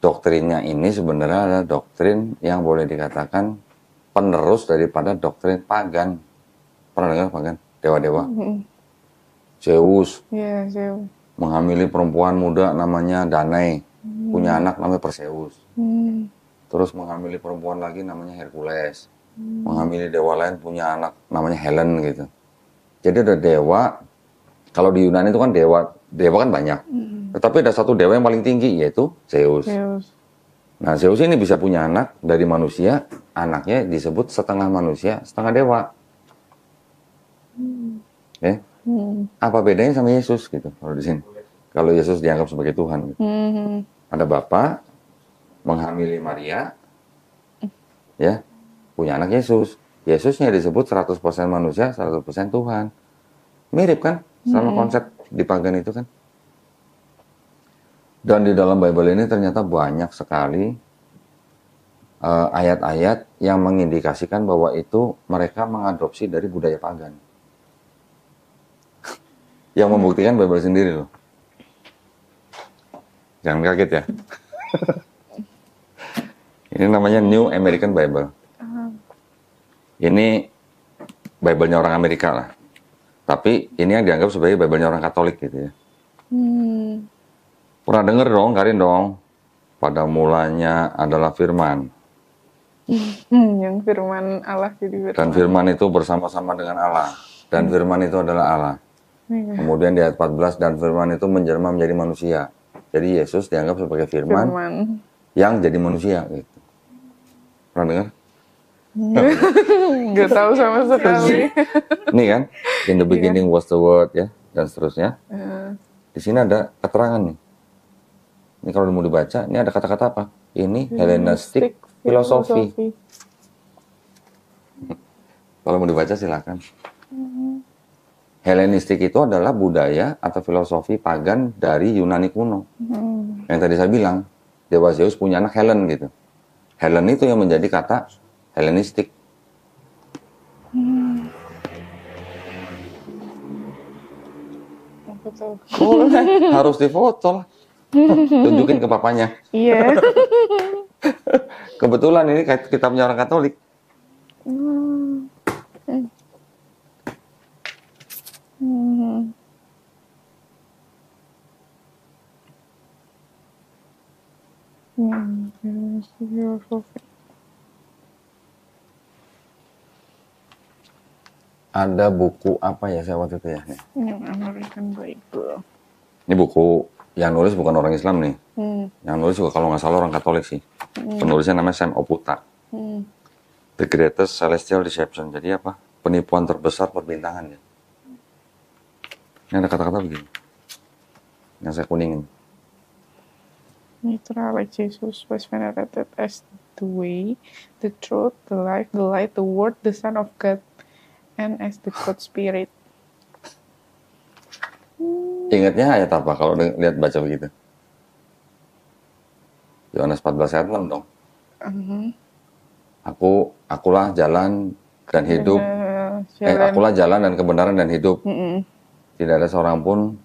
B: Doktrinnya ini sebenarnya adalah doktrin yang boleh dikatakan penerus daripada doktrin pagan. Pernah dengar pagan? Dewa-dewa. Zeus.
C: Iya, Zeus.
B: Menghamili perempuan muda namanya Danae. Punya anak namanya Perseus. Terus menghamili perempuan lagi namanya Hercules. Menghamili dewa lain punya anak namanya Helen gitu. Jadi ada dewa, kalau di Yunani itu kan dewa kan banyak. Tetapi ada satu dewa yang paling tinggi yaitu Zeus. Nah Zeus ini bisa punya anak dari manusia, anaknya disebut setengah manusia, setengah dewa. Apa bedanya sama Yesus gitu kalau di sini? Kalau Yesus dianggap sebagai Tuhan. Gitu. Ada Bapa menghamili Maria, ya. Punya anak Yesus. Yesusnya disebut 100% manusia, 100% Tuhan. Mirip kan sama konsep di pagan itu kan. Dan di dalam Bible ini ternyata banyak sekali ayat-ayat yang mengindikasikan bahwa itu mereka mengadopsi dari budaya pagan. Yang membuktikan Bible sendiri loh. Jangan kaget ya. Ini namanya New American Bible. Ini Bible-nya orang Amerika lah. Tapi ini yang dianggap sebagai Bible-nya orang Katolik gitu ya. Pernah denger dong, Karin dong. Pada mulanya adalah firman.
C: Yang firman Allah jadi firman.
B: Dan firman itu bersama-sama dengan Allah. Dan firman itu adalah Allah. Kemudian di ayat 14, dan firman itu menjelma menjadi manusia. Jadi Yesus dianggap sebagai firman yang jadi manusia. Gitu. Pernah dengar?
C: Nggak tahu sama sekali.
B: Ini kan, in the beginning was the word, ya, dan seterusnya. Di sini ada keterangan nih. Ini kalau mau dibaca, ini ada kata-kata apa? Ini Hellenistic filosofi. Kalau mau dibaca silakan. Hellenistik itu adalah budaya atau filosofi pagan dari Yunani kuno. Yang tadi saya bilang, Dewa Zeus punya anak Helen gitu. Helen itu yang menjadi kata Hellenistik. Harus difoto lah. Tunjukin ke papanya.
C: Iya.
B: Kebetulan ini kitabnya orang Katolik. Ada buku apa ya saya waktu itu ya?
C: American Bible.
B: Ini buku yang nulis bukan orang Islam nih. Yang nulis juga kalau nggak salah orang Katolik sih. Penulisnya namanya Sam Oputa. The Greatest Celestial Deception. Jadi apa? Penipuan terbesar perbintangan ya. Ini ada kata-kata begini. Yang saya kuningin.
C: Mitra like Jesus was venerated as the way, the truth, the life, the light, the word, the Son of God, and as the God Spirit.
B: Ingatnya ayat apa kalau lihat baca begitu? Yohanes 14 ayat 6 dong. Akulah jalan dan hidup. Akulah jalan dan kebenaran dan hidup. Tidak ada seorang pun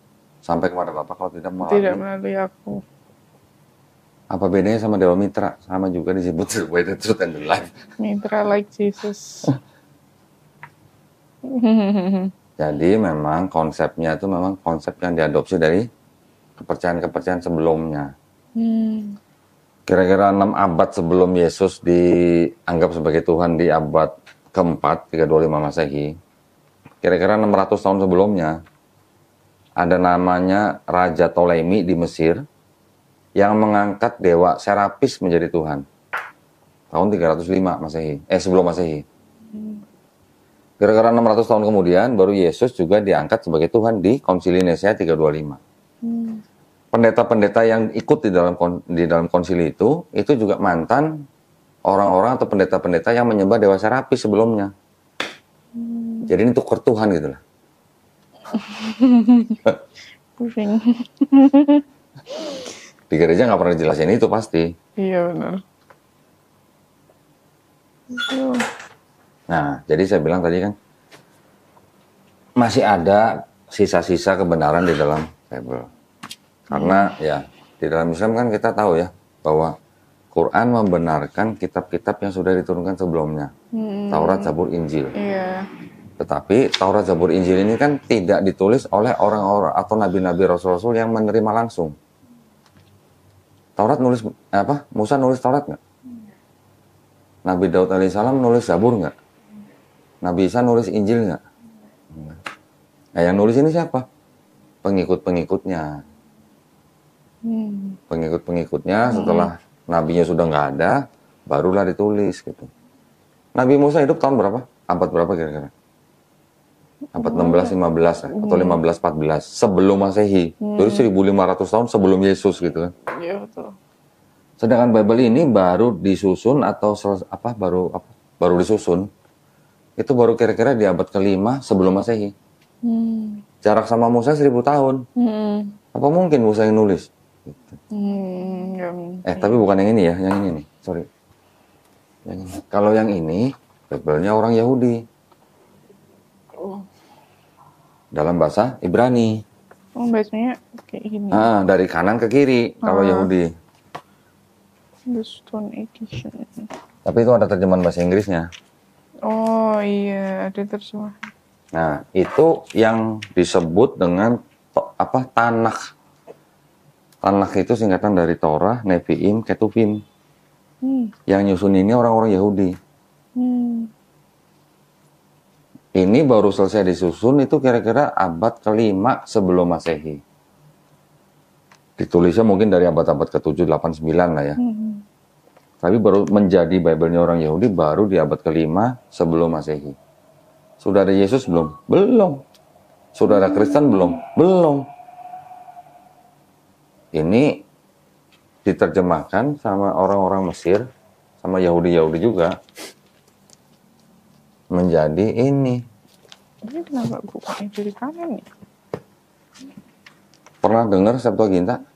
B: sampai kepada Bapa kalau tidak
C: melalui aku.
B: Apa bedanya sama Dewa Mitra? Sama juga disebut the way, the truth, and the life.
C: Mitra like Jesus.
B: Jadi memang konsepnya itu memang konsep yang diadopsi dari kepercayaan-kepercayaan sebelumnya. Kira-kira 6 abad sebelum Yesus dianggap sebagai Tuhan di abad keempat, 325 Masehi. Kira-kira 600 tahun sebelumnya, ada namanya Raja Ptolemy di Mesir, yang mengangkat dewa Serapis menjadi Tuhan. Tahun 305 Masehi. Sebelum Masehi. Kira-kira 600 tahun kemudian, baru Yesus juga diangkat sebagai Tuhan di Konsili Nisea 325. Pendeta-pendeta yang ikut di dalam konsili itu juga mantan orang-orang atau pendeta-pendeta yang menyembah dewa Serapis sebelumnya. Jadi ini tukar Tuhan gitu lah.
C: Pusing.
B: Di gereja nggak pernah dijelasin itu pasti.
C: Iya benar.
B: Nah, jadi saya bilang tadi kan masih ada sisa-sisa kebenaran di dalam Bible. Karena ya di dalam Islam kan kita tahu ya bahwa Quran membenarkan kitab-kitab yang sudah diturunkan sebelumnya. Taurat, Zabur, Injil.
C: Iya.
B: Tetapi Taurat, Zabur, Injil ini kan tidak ditulis oleh orang-orang atau nabi-nabi rasul-rasul yang menerima langsung. Taurat nulis apa? Musa nulis Taurat nggak? Nabi Daud alaihissalam nulis Zabur nggak? Nabi Isa nulis Injil nggak? Nah, yang nulis ini siapa? Pengikut-pengikutnya. Pengikut-pengikutnya setelah nabinya sudah nggak ada, barulah ditulis gitu. Nabi Musa hidup tahun berapa? Abad berapa kira-kira? Abad 16, 15 atau 15, 14 sebelum Masehi. Jadi 1500 tahun sebelum Yesus gitu kan.
C: Iya betul.
B: Sedangkan Bible ini baru disusun atau baru disusun. Itu baru kira-kira di abad ke-5 sebelum Masehi. Jarak sama Musa 1000 tahun. Apa mungkin Musa yang nulis? Gitu. Tapi bukan yang ini ya, yang ini nih. Sorry. Yang ini. Kalau yang ini, Bible-nya orang Yahudi. Dalam bahasa Ibrani.
C: Oh, bacanya kayak gini.
B: Dari kanan ke kiri kalau Yahudi.
C: The Stone Edition.
B: Tapi itu ada terjemahan bahasa Inggrisnya.
C: Oh iya, ada terjemahan.
B: Nah, itu yang disebut dengan Tanakh. Tanakh itu singkatan dari Torah, Nevi'im, Ketuvim. Yang nyusun ini orang-orang Yahudi. Ini baru selesai disusun itu kira-kira abad ke-5 sebelum Masehi. Ditulisnya mungkin dari abad-abad ke-7, 8, 9 lah ya. Tapi baru menjadi Bible-nya orang Yahudi baru di abad ke-5 sebelum Masehi. Sudah ada Yesus belum? Belum. Sudah ada Kristen belum? Belum. Ini diterjemahkan sama orang-orang Mesir, sama Yahudi-Yahudi juga. Menjadi ini.
C: Ini kenapa bukannya jadi kanan ya?
B: Pernah dengar Septuaginta?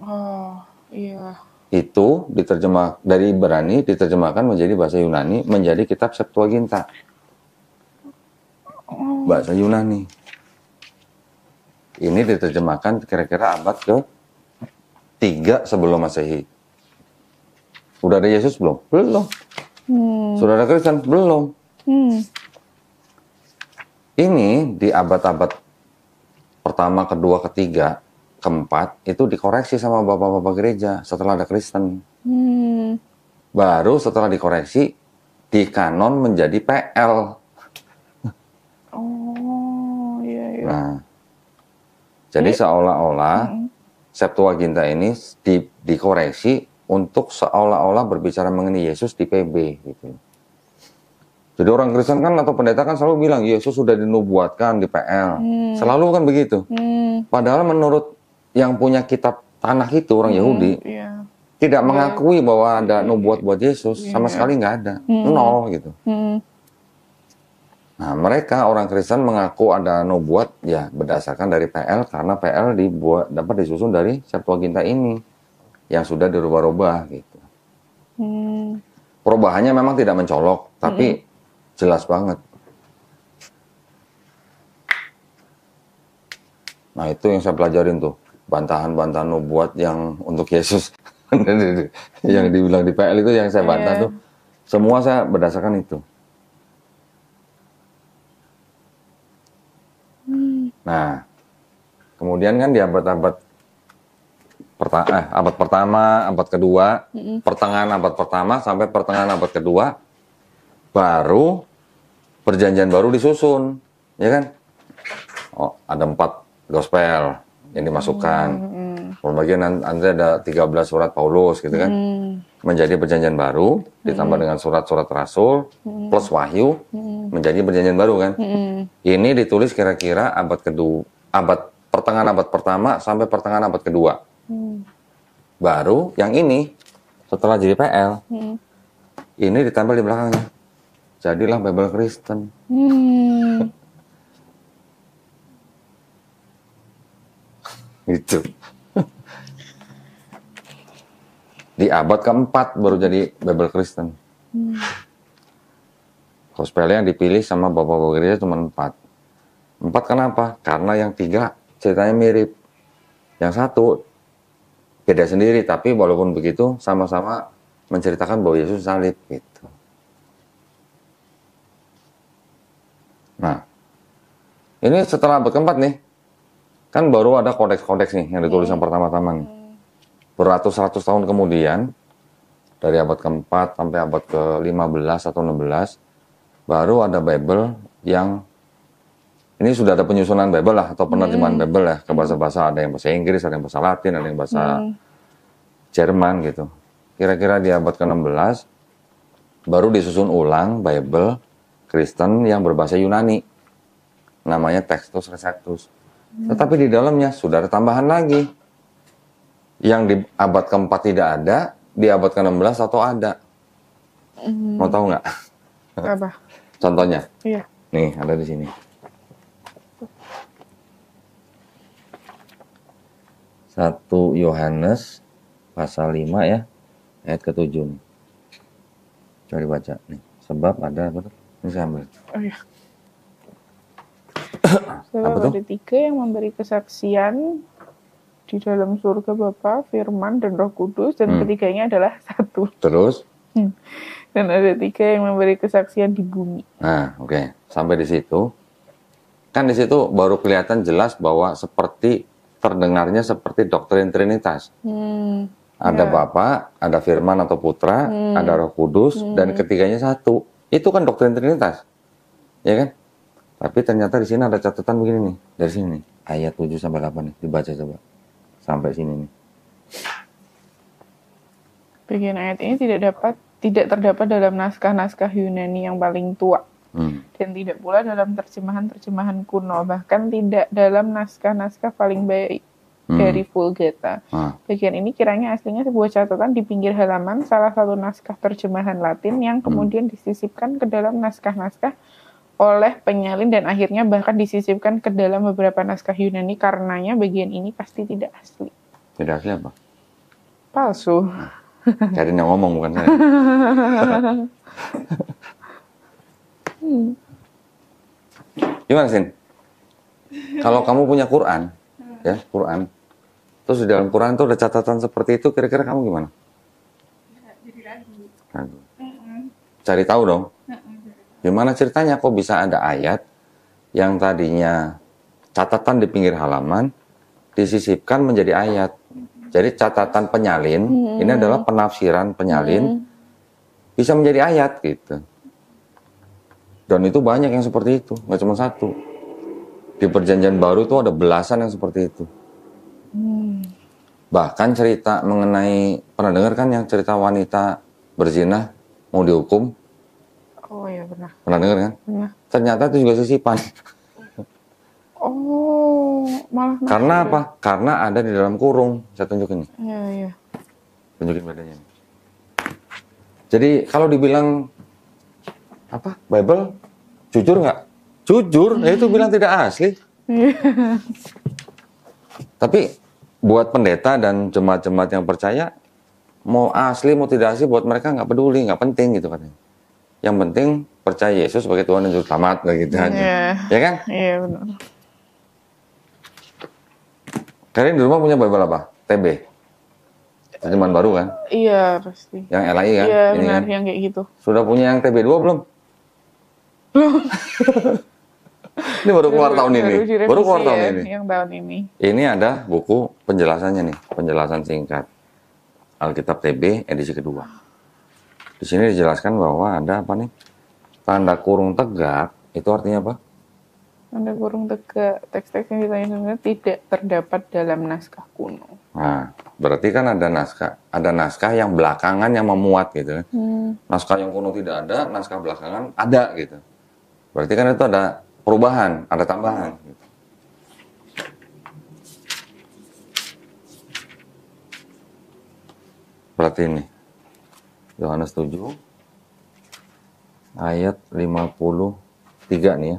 C: Oh, iya.
B: Itu diterjemah dari Ibrani diterjemahkan menjadi bahasa Yunani menjadi kitab Septuaginta. Bahasa Yunani. Ini diterjemahkan kira-kira abad ke-3 sebelum Masehi. Sudah ada Yesus belum? Belum. Sudah ada Kristen? Belum. Ini di abad-abad pertama, kedua, ketiga, keempat itu dikoreksi sama bapak-bapak gereja setelah ada Kristen. Baru setelah dikoreksi di kanon menjadi PL.
C: Oh, iya, iya.
B: Nah, jadi seolah-olah Septuaginta ini dikoreksi untuk seolah-olah berbicara mengenai Yesus di PB gitu. Jadi orang Kristen kan atau pendeta kan selalu bilang Yesus sudah dinubuatkan di PL. Selalu kan begitu. Padahal menurut yang punya kitab Tanakh itu orang Yahudi tidak mengakui bahwa ada nubuat buat Yesus, sama sekali nggak ada, nol gitu. Nah mereka orang Kristen mengaku ada nubuat ya berdasarkan dari PL karena PL dapat disusun dari Septuaginta ini yang sudah dirubah-rubah gitu. Perubahannya memang tidak mencolok, tapi jelas banget. Nah itu yang saya pelajarin tuh, bantahan-bantahan nubuat yang untuk Yesus yang dibilang di PL itu yang saya bantah tuh, semua saya berdasarkan itu. Nah, kemudian kan di abad pertama, abad kedua, pertengahan abad pertama sampai pertengahan abad kedua, baru perjanjian baru disusun, ya kan? Oh, ada 4 gospel yang dimasukkan. Pembagian nanti ada 13 surat Paulus gitu kan. Menjadi perjanjian baru, ditambah dengan surat-surat rasul, plus wahyu, menjadi perjanjian baru kan. Ini ditulis kira-kira pertengahan abad pertama sampai pertengahan abad kedua. Baru yang ini, setelah jadi PL, ini ditambah di belakangnya. Jadilah Bible Kristen. Gitu. Di abad keempat baru jadi Bible Kristen. Gospelnya yang dipilih sama bapak-bapak gereja cuma 4. 4 kenapa? Karena yang 3 ceritanya mirip. Yang 1 beda sendiri, tapi walaupun begitu sama-sama menceritakan bahwa Yesus salib gitu. Nah, ini setelah abad keempat nih, kan baru ada kodeks-kodeks nih yang ditulis yang pertama-tama nih. Beratus-ratus tahun kemudian, dari abad keempat sampai abad ke-15 atau 16, baru ada Bible yang, ini sudah ada penyusunan Bible lah, atau penerjemahan Bible ya, ke bahasa-bahasa, ada yang bahasa Inggris, ada yang bahasa Latin, ada yang bahasa Jerman gitu. Kira-kira di abad ke-16, baru disusun ulang Bible Kristen yang berbahasa Yunani. Namanya Textus Receptus. Tetapi di dalamnya sudah ada tambahan lagi. Yang di abad keempat tidak ada, di abad ke-16 atau ada. Mau tahu nggak?
C: Apa?
B: Contohnya?
C: Iya.
B: Nih, ada di sini. 1 Yohanes pasal 5 ya, ayat ke-7 nih. Coba dibaca nih. Sebab ada apa tuh? Ini saya ambil.
C: Oh iya. Sebab ada 3 yang memberi kesaksian di dalam surga Bapa, Firman, dan Roh Kudus, dan ketiganya adalah 1.
B: Terus?
C: Dan ada 3 yang memberi kesaksian di bumi.
B: Nah, oke. Sampai di situ. Kan di situ baru kelihatan jelas bahwa seperti terdengarnya seperti doktrin Trinitas. Ada Bapa, ada Firman atau Putra, ada Roh Kudus, dan ketiganya satu. Itu kan doktrin Trinitas, ya kan? Tapi ternyata di sini ada catatan begini nih, dari sini nih, ayat 7 sampai 8 nih, dibaca coba sampai sini nih.
C: Bagian ayat ini tidak terdapat dalam naskah-naskah Yunani yang paling tua. Dan tidak pula dalam terjemahan-terjemahan kuno, bahkan tidak dalam naskah-naskah paling baik dari Vulgata. Bagian ini kiranya aslinya sebuah catatan di pinggir halaman salah satu naskah terjemahan Latin yang kemudian disisipkan ke dalam naskah-naskah oleh penyalin dan akhirnya bahkan disisipkan ke dalam beberapa naskah Yunani. Karenanya bagian ini pasti tidak asli.
B: Tidak asli apa?
C: Palsu.
B: Karin yang ngomong bukan saya. Gimana Sin? Kalau kamu punya Quran, ya Quran, terus di dalam Quran tuh ada catatan seperti itu, kira-kira kamu gimana?
D: Jadi
B: Ragu. Cari tahu dong. Gimana ceritanya kok bisa ada ayat yang tadinya catatan di pinggir halaman disisipkan menjadi ayat. Jadi catatan penyalin ini adalah penafsiran penyalin bisa menjadi ayat gitu. Dan itu banyak yang seperti itu, nggak cuma satu. Di Perjanjian Baru itu ada belasan yang seperti itu. Bahkan cerita mengenai, pernah dengar kan yang cerita wanita berzina mau dihukum?
C: Oh iya pernah.
B: Pernah dengar kan?
C: Pernah.
B: Ternyata itu juga sisipan.
C: Oh, malah.
B: Karena apa? Karena ada di dalam kurung. Saya tunjukin nih.
C: Iya.
B: Tunjukin badannya. Jadi kalau dibilang apa? Bible jujur nggak? Jujur, itu bilang tidak asli. Tapi buat pendeta dan jemaat-jemaat yang percaya, mau asli mau tidak asli buat mereka nggak peduli, nggak penting gitu katanya. Yang penting percaya Yesus sebagai Tuhan dan Juru Selamat, begitu aja. Ya kan?
C: Iya benar.
B: Kalian di rumah punya Bible apa? TB? Terjemahan baru kan?
C: Iya pasti.
B: Yang LAI kan?
C: Iya
B: ini
C: benar
B: kan?
C: yang kayak gitu.
B: Sudah punya yang TB2 belum?
C: Belum.
B: Ini baru keluar tahun ini. Baru keluar tahun ini.
C: Yang tahun ini.
B: Ini ada buku penjelasannya nih, penjelasan singkat. Alkitab TB edisi kedua. Di sini dijelaskan bahwa ada apa nih? Tanda kurung tegak, itu artinya apa?
C: Tanda kurung tegak, teks-teks yang ditanya tidak terdapat dalam naskah kuno.
B: Nah, berarti kan ada naskah yang belakangan yang memuat gitu kan. Naskah yang kuno tidak ada, naskah belakangan ada gitu. Berarti kan itu ada perubahan, ada tambahan gitu. Berarti ini Yohanes 7 ayat 53 nih ya.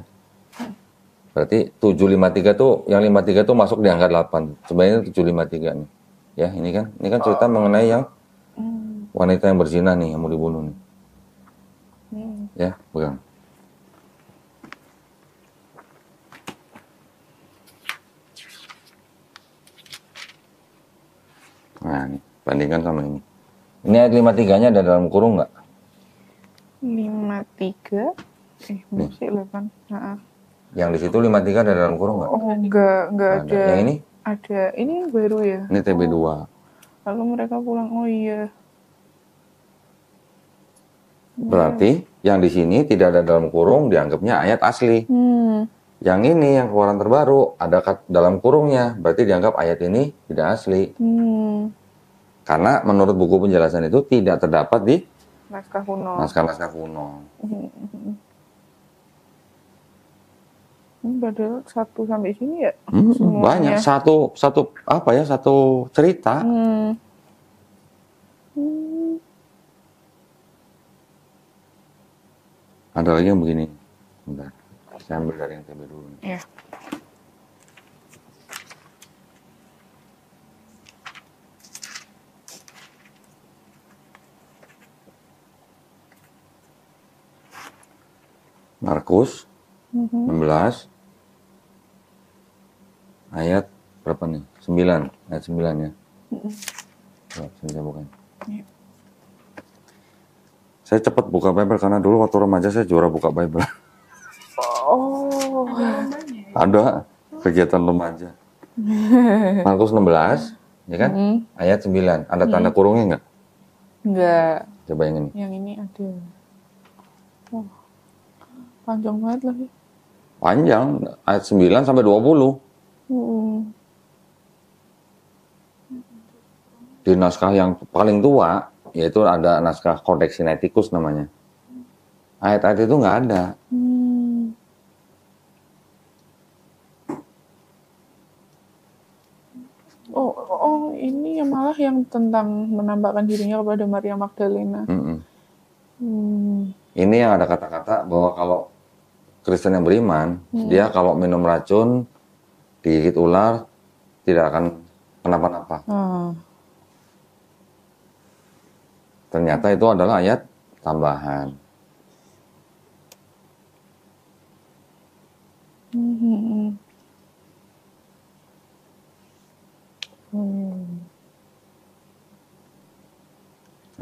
B: Berarti 753 tuh, yang 53 tuh masuk di angka 8. Sebenarnya 753 nih. Ya, ini kan cerita mengenai yang wanita yang berzina nih, yang mau dibunuh nih. Ya, pegang. Nah, nih, bandingkan sama ini. Ini ayat 53-nya ada dalam kurung nggak?
C: 53? Masih 8. Heeh.
B: Yang di situ 53 ada dalam kurung nggak?
C: Oh, enggak ada.
B: Yang ini?
C: Ada. Ini yang baru ya?
B: Ini TB2.
C: Lalu mereka pulang. Oh iya.
B: Berarti yang di sini tidak ada dalam kurung dianggapnya ayat asli. Yang ini yang keluaran terbaru ada dalam kurungnya, berarti dianggap ayat ini tidak asli. Karena menurut buku penjelasan itu tidak terdapat di
C: naskah kuno.
B: Naskah-naskah kuno.
C: Padahal 1 sampai sini ya.
B: Banyak satu apa ya, satu cerita. Ada lagi yang begini. Bentar. Saya ambil dari yang TB dulu.
C: Iya.
B: Markus 16 ayat berapa nih? 9, ayat 9 ya. Saya bukan.
C: Iya.
B: Saya cepat buka Bible karena dulu waktu remaja saya juara buka Bible.
C: Oh.
B: Ada kegiatan remaja. Markus 16, ya kan? Ayat 9. Ada tanda kurungnya nggak?
C: Enggak.
B: Coba yang ini.
C: Yang ini ada. Wah, panjang banget lagi.
B: Panjang, ayat 9 sampai 20. Di naskah yang paling tua, yaitu ada naskah Codex Sinaiticus namanya. Ayat-ayat itu nggak ada.
C: Oh, ini yang malah yang tentang menampakkan dirinya kepada Maria Magdalena.
B: Ini yang ada kata-kata bahwa kalau Kristen yang beriman, dia kalau minum racun, digigit ular, tidak akan kenapa-napa. Ternyata itu adalah ayat tambahan.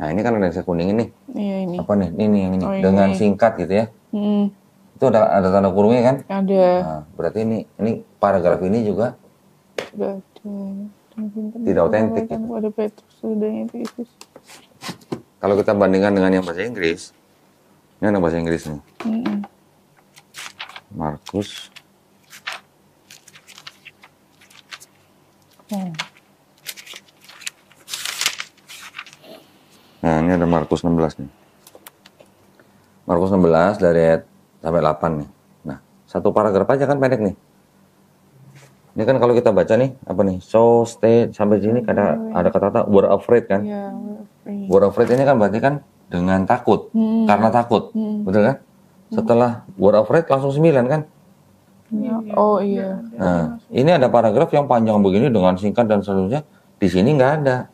B: Nah ini kan ada yang saya kuningin nih.
C: Iya ini.
B: Apa nih? Ini yang ini.
C: Oh, ini.
B: Dengan singkat gitu ya. Itu ada tanda kurungnya kan?
C: Ada.
B: Nah, berarti ini paragraf ini juga
C: Sudah ada.
B: Tidak otentik gitu.
C: Ada Petrus, sudahnya Yesus.
B: Kalau kita bandingkan dengan yang bahasa Inggris, ini ada bahasa Inggris nih. Markus. Nah, ini ada Markus 16 nih. Markus 16 dari ayat sampai 8 nih. Nah, satu paragraf aja kan pendek nih. Ini kan kalau kita baca nih, apa nih? So, stay, sampai sini ada kata-kata were afraid kan?
C: Iya,
B: Were afraid ini kan berarti kan dengan takut. Karena takut. Betul kan? Setelah were afraid langsung 9 kan?
C: Oh iya.
B: Nah, ini ada paragraf yang panjang begini dengan singkat dan seterusnya. Di sini nggak ada.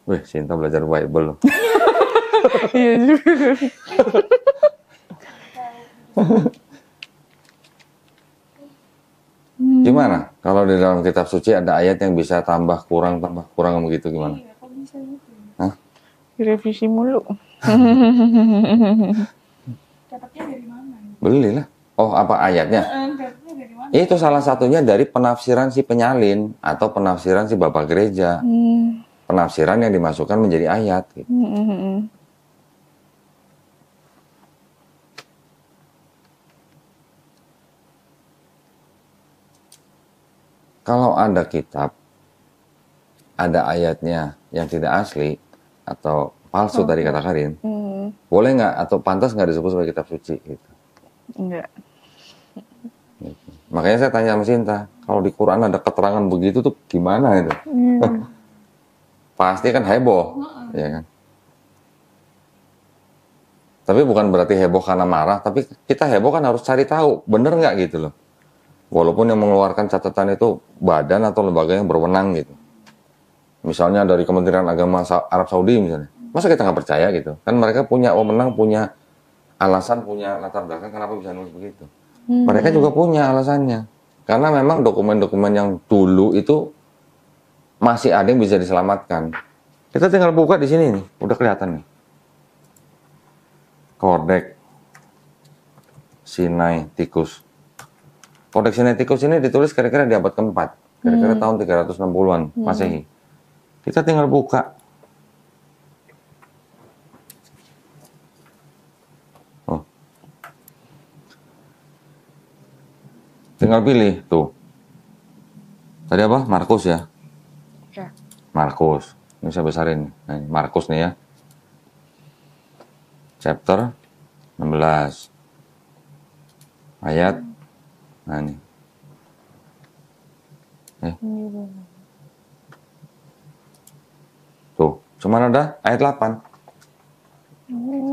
B: Wih, Sinta belajar Bible loh.
C: Iya juga.
B: Gimana? Kalau di dalam kitab suci ada ayat yang bisa tambah kurang begitu gimana?
D: Iya, kok bisa gitu?
B: Hah?
C: Direvisi mulu.
D: Dapatnya dari mana?
B: Belilah. Oh, apa ayatnya?
D: Dapatnya dari mana?
B: Itu salah satunya dari penafsiran si penyalin atau penafsiran si bapak gereja. Penafsiran yang dimasukkan menjadi ayat. Gitu. Kalau ada kitab, ada ayatnya yang tidak asli atau palsu tadi kata Karin, boleh nggak atau pantas nggak disebut sebagai kitab suci? Gitu.
C: Enggak.
B: Gitu. Makanya saya tanya sama Sinta, kalau di Quran ada keterangan begitu tuh gimana itu? Pasti kan heboh, ya kan? Tapi bukan berarti heboh karena marah, tapi kita heboh kan harus cari tahu, bener nggak gitu loh. Walaupun yang mengeluarkan catatan itu badan atau lembaga yang berwenang gitu. Misalnya dari Kementerian Agama Arab Saudi misalnya. Masa kita nggak percaya gitu? Kan mereka punya wewenang, punya alasan, punya latar belakang kenapa bisa nulis begitu. Mereka juga punya alasannya. Karena memang dokumen-dokumen yang dulu itu masih ada yang bisa diselamatkan. Kita tinggal buka di sini nih, udah kelihatan nih. Codex Sinaiticus. Codex Sinaiticus ini ditulis kira-kira di abad keempat, kira-kira tahun 360-an Masehi. Kita tinggal buka. Oh. Tinggal pilih tuh. Tadi apa? Markus ya?
C: Ya.
B: Markus. Ini saya besarin. Nah, Markus nih ya. Chapter 16. Ayat. Nah ini. Tuh, cuman ada ayat 8.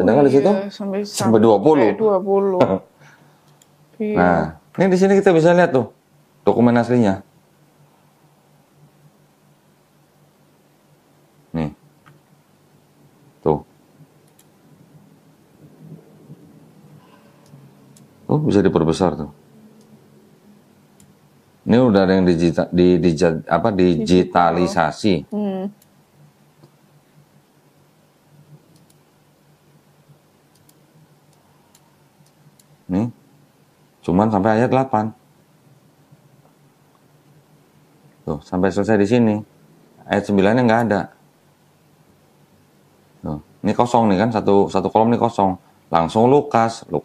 B: Sedangkan di situ sampai 20.
C: 20. Iya.
B: Nah, ini di sini kita bisa lihat tuh dokumen aslinya. Nih. Tuh. Tuh bisa diperbesar tuh. Ini udah ada yang digitalisasi. Nih. Cuman sampai ayat 8. Tuh, sampai selesai di sini. Ayat 9-nya nggak ada. Tuh, ini kosong nih kan, satu kolom ini kosong. Langsung Lukas 1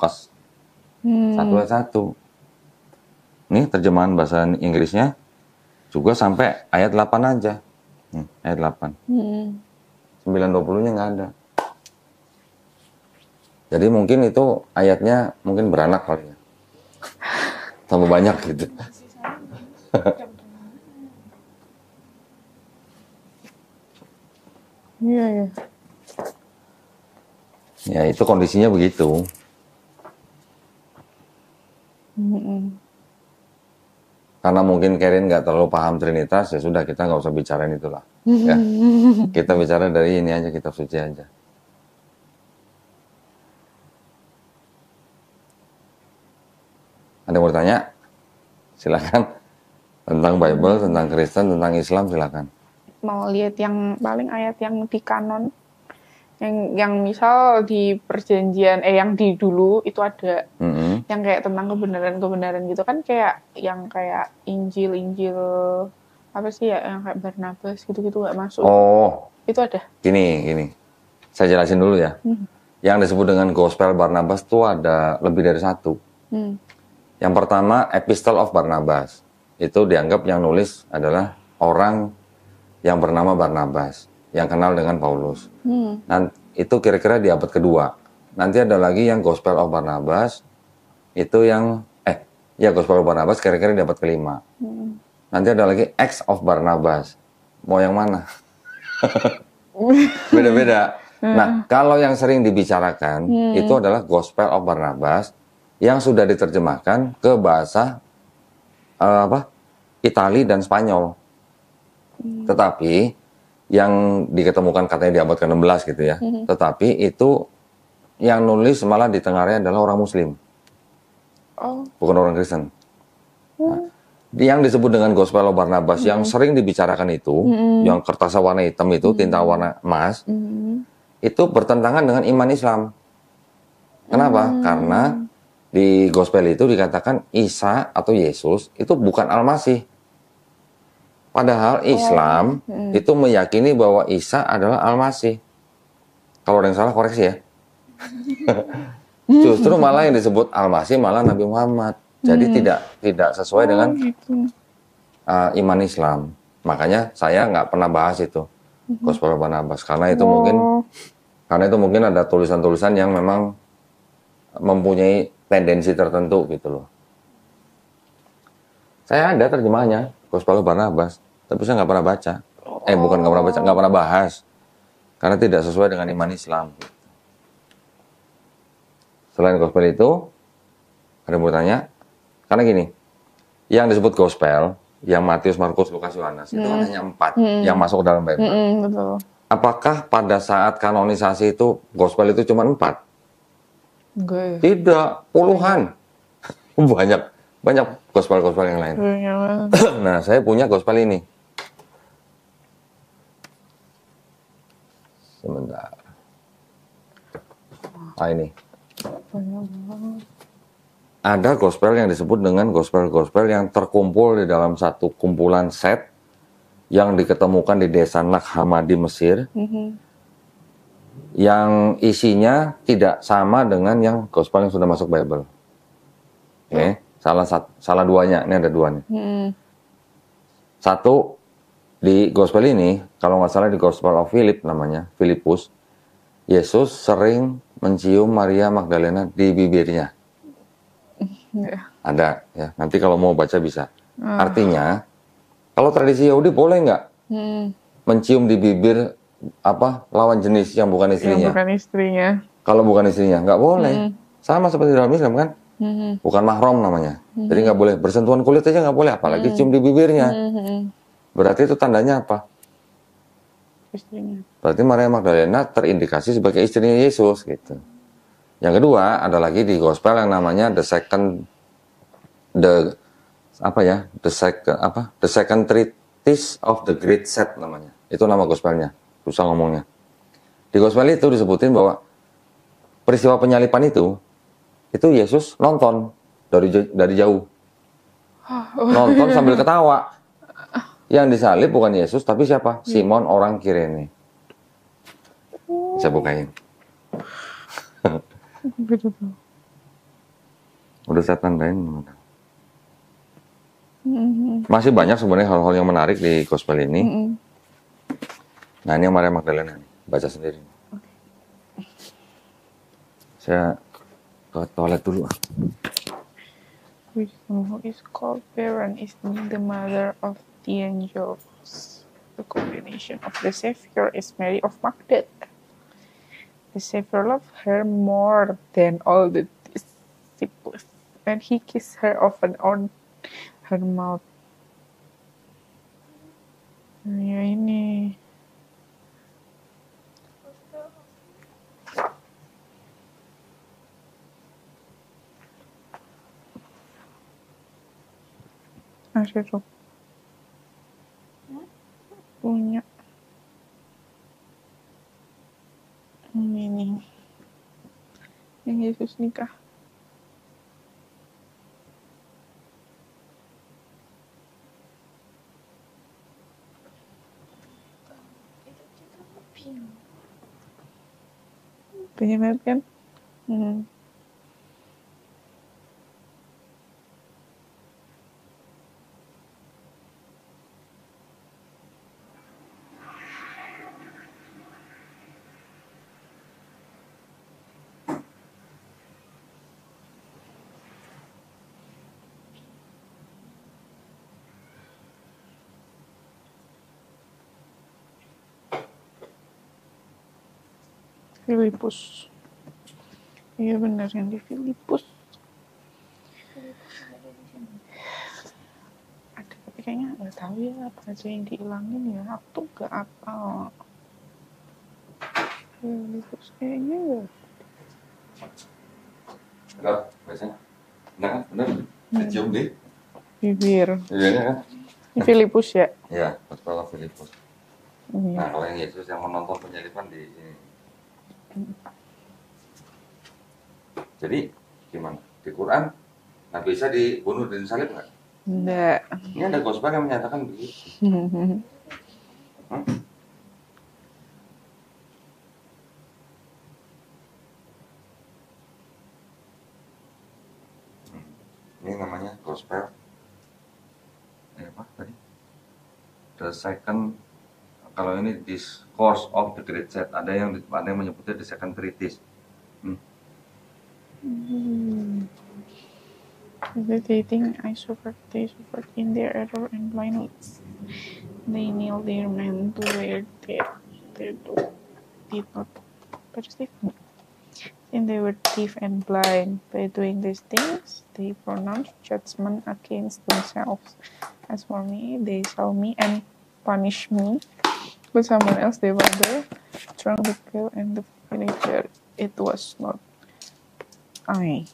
B: ayat 1. Ini terjemahan bahasa Inggrisnya juga sampai ayat 8 aja. Ayat 8. 9:20-nya nggak ada. Jadi mungkin itu ayatnya mungkin beranak kali ya. Tambah banyak gitu.
C: Iya, iya.
B: Ya itu kondisinya begitu. Karena mungkin Karen nggak terlalu paham Trinitas, ya sudah kita nggak usah bicarain itulah. Ya. Kita bicara dari ini aja, kitab suci aja. Ada yang mau bertanya? Silakan. Tentang Bible, tentang Kristen, tentang Islam, silakan.
C: Mau lihat yang paling ayat yang di kanon, yang misal di perjanjian, yang di dulu itu ada, yang kayak tentang kebenaran gitu kan, kayak yang kayak Injil apa sih ya, yang kayak Barnabas gitu nggak masuk.
B: Oh,
C: itu ada.
B: Gini, saya jelasin dulu ya. Yang disebut dengan Gospel Barnabas itu ada lebih dari satu. Yang pertama, Epistle of Barnabas. Itu dianggap yang nulis adalah orang yang bernama Barnabas, yang kenal dengan Paulus. Nanti, itu kira-kira di abad kedua. Nanti ada lagi yang Gospel of Barnabas, itu yang, Gospel of Barnabas kira-kira di abad kelima. Nanti ada lagi Acts of Barnabas. Mau yang mana? Beda-beda. Nah, kalau yang sering dibicarakan, itu adalah Gospel of Barnabas, yang sudah diterjemahkan ke bahasa Itali dan Spanyol. Tetapi yang diketemukan katanya di abad ke-16 gitu ya. Tetapi itu yang nulis malah di tengahnya adalah orang Muslim. Bukan orang Kristen. Nah, yang disebut dengan Gospel of Barnabas yang sering dibicarakan itu, yang kertasnya warna hitam itu, tinta warna emas, itu bertentangan dengan iman Islam. Kenapa? Karena di Gospel itu dikatakan Isa atau Yesus itu bukan Al-Masih. Padahal Islam itu meyakini bahwa Isa adalah Al-Masih. Kalau ada yang salah koreksi ya. Justru malah yang disebut Al-Masih malah Nabi Muhammad. Jadi tidak sesuai dengan iman Islam. Makanya saya nggak pernah bahas itu Gospel Barnabas karena itu mungkin ada tulisan-tulisan yang memang mempunyai tendensi tertentu gitu loh. Saya ada terjemahnya Gospel Barnabas, tapi saya nggak pernah baca. Bukan nggak pernah baca, nggak pernah bahas karena tidak sesuai dengan iman Islam. Selain Gospel itu, ada yang bertanya, karena gini, yang disebut Gospel, yang Matius, Markus, Lukas, Yohanes itu kan hanya 4 yang masuk ke dalam Bible.
C: Betul.
B: Apakah pada saat kanonisasi itu Gospel itu cuma 4?
C: Enggak.
B: Tidak, puluhan. Banyak gospel-gospel yang lain. Nah, saya punya gospel ini. Sebentar. Ini. Ada gospel yang disebut dengan gospel-gospel yang terkumpul di dalam satu kumpulan set yang diketemukan di desa Nag Hammadi, Mesir. Yang isinya tidak sama dengan yang gospel yang sudah masuk Bible. Oke, salah duanya. Ini ada dua nih. Satu, di gospel ini, kalau nggak salah di Gospel of Philip namanya, Filipus, Yesus sering mencium Maria Magdalena di bibirnya. Ada, ya. Nanti kalau mau baca bisa. Artinya, kalau tradisi Yahudi boleh nggak mencium di bibir lawan jenis yang bukan istrinya?
C: Yang bukan istrinya.
B: Kalau bukan istrinya, nggak boleh. Sama seperti dalam Islam kan? Bukan mahram namanya. Jadi nggak boleh bersentuhan kulit aja nggak boleh, apalagi cium di bibirnya. Berarti itu tandanya apa?
C: Istrinya.
B: Berarti Maria Magdalena terindikasi sebagai istrinya Yesus gitu. Yang kedua ada lagi di gospel yang namanya the second treatise of the great set namanya. Itu nama gospelnya. Susah ngomongnya. Di gospel itu disebutin bahwa peristiwa penyalipan itu Yesus nonton dari jauh. Nonton sambil ketawa. Yang disalib bukan Yesus, tapi siapa? Simon orang Kirene. Bisa bukain. Udah saya tandain. Masih banyak sebenarnya hal-hal yang menarik di gospel ini. Nah, ini yang Maria Magdalena nih. Baca sendiri. Saya ke toilet dulu.
C: Who is called barren is the mother of the angels. The combination of the Savior is Mary of Magdala. The Savior loved her more than all the disciples, and he kissed her often on her mouth. Ya ini. Ada tuh. Punya. Ini nih. Yang Yesus nikah. Pengen lihat kan? Filipus. Iya benar yang di Filipus. Ada tapi kayaknya nggak tahu ya apa aja yang dihilangin ya. Aku nggak apa. Filipus kayaknya ya.
B: Enggak, biasanya. Benar kan? Benar. Kecium deh.
C: Bibir.
B: Bibirnya kan?
C: Ini Filipus ya?
B: Iya, kalau Filipus.
C: Iya.
B: Nah, kalau yang Yesus yang menonton penyaliban di sini. Jadi gimana? Di Quran Nabi Isa dibunuh dan disalib nggak?
C: Enggak.
B: Ini ada gospel yang menyatakan begitu. Ini namanya gospel. Apa tadi? The second. Kalau ini discourse of the great set, ada yang menyebutnya the second treatise.
C: They think they suffered in their error and blindness. They nailed their men to where their dog did not perceive me. And they were deaf and blind. By doing these things, they pronounced judgment against themselves. As for me, they saw me and punished me. But someone else, they were the drunk, the kill, and the villager. It was not I.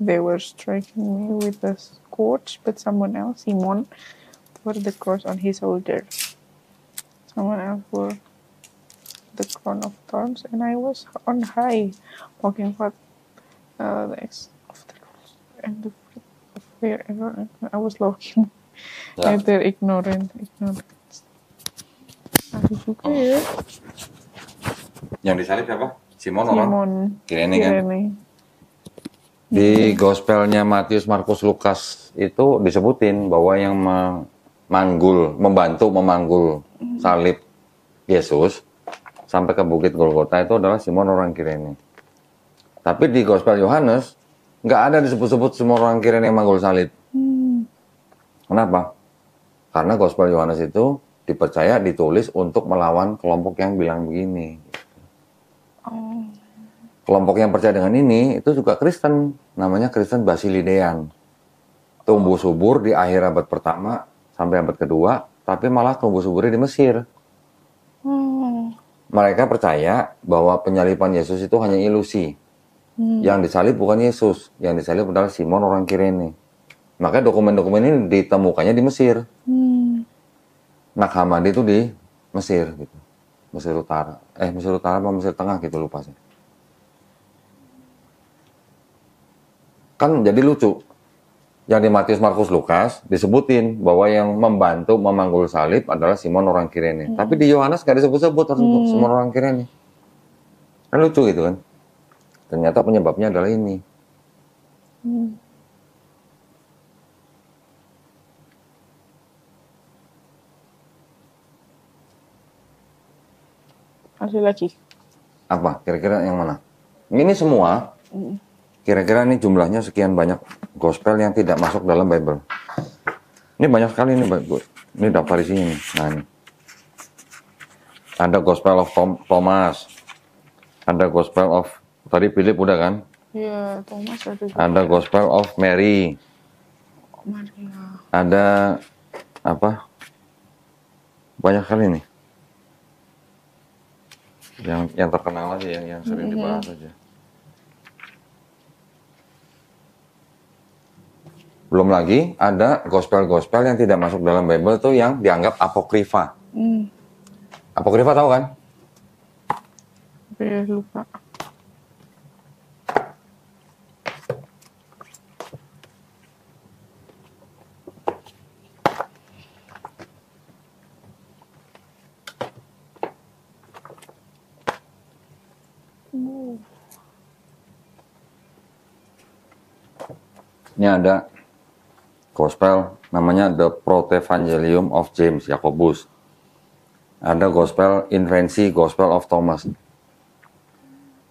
C: They were striking me with a scourge, but someone else, Simon, bore the cross on his shoulder. Someone else bore the crown of thorns, and I was on high, walking forth the X of the cross, and the fruit of wherever I was looking. At their ignorance. Ada juga ya.
B: Yang disalib siapa? Simon Kirene kan? Di
C: Di
B: gospelnya Matius, Markus, Lukas itu disebutin bahwa yang membantu memanggul salib Yesus sampai ke Bukit Golgota itu adalah Simon orang Kirene. Tapi di gospel Yohanes nggak ada disebut-sebut Simon orang Kirene yang manggul salib. Kenapa? Karena gospel Yohanes itu dipercaya ditulis untuk melawan kelompok yang bilang begini. Kelompok yang percaya dengan ini itu juga Kristen, namanya Kristen Basilidean. Tumbuh subur di akhir abad pertama sampai abad kedua, tapi malah tumbuh suburnya di Mesir. Mereka percaya bahwa penyaliban Yesus itu hanya ilusi. Yang disalib bukan Yesus, yang disalib adalah Simon orang Kirene. Maka dokumen-dokumen ini ditemukannya di Mesir. Nag Hammadi itu di Mesir gitu. Mesir Utara apa Mesir Tengah gitu lupa sih. Kan jadi lucu. yang di Matius, Markus, Lukas disebutin bahwa yang membantu memanggul salib adalah Simon orang Kirene. Tapi di Yohanes nggak disebut-sebut Simon orang Kirene. Kan lucu gitu kan. Ternyata penyebabnya adalah ini.
C: Ada lagi.
B: Apa? Kira-kira yang mana? Ini semua, kira-kira ini jumlahnya sekian banyak gospel yang tidak masuk dalam Bible. Ini banyak sekali ini, ini daftar isinya nih. Nah, ini. Ada Gospel of Thomas. Ada Gospel of, tadi Philip udah kan?
C: Iya, Thomas ada juga.
B: Ada Gospel of Mary.
C: Maria.
B: Ada apa? Banyak kali nih. Yang terkenal aja, yang sering dibahas aja. Belum lagi ada gospel-gospel yang tidak masuk dalam Bible tuh yang dianggap apokrifa. Apokrifa tahu kan?
C: Oke, lupa.
B: Ini ada gospel namanya The Protevangelium of James Jacobus. Ada gospel Invensi Gospel of Thomas.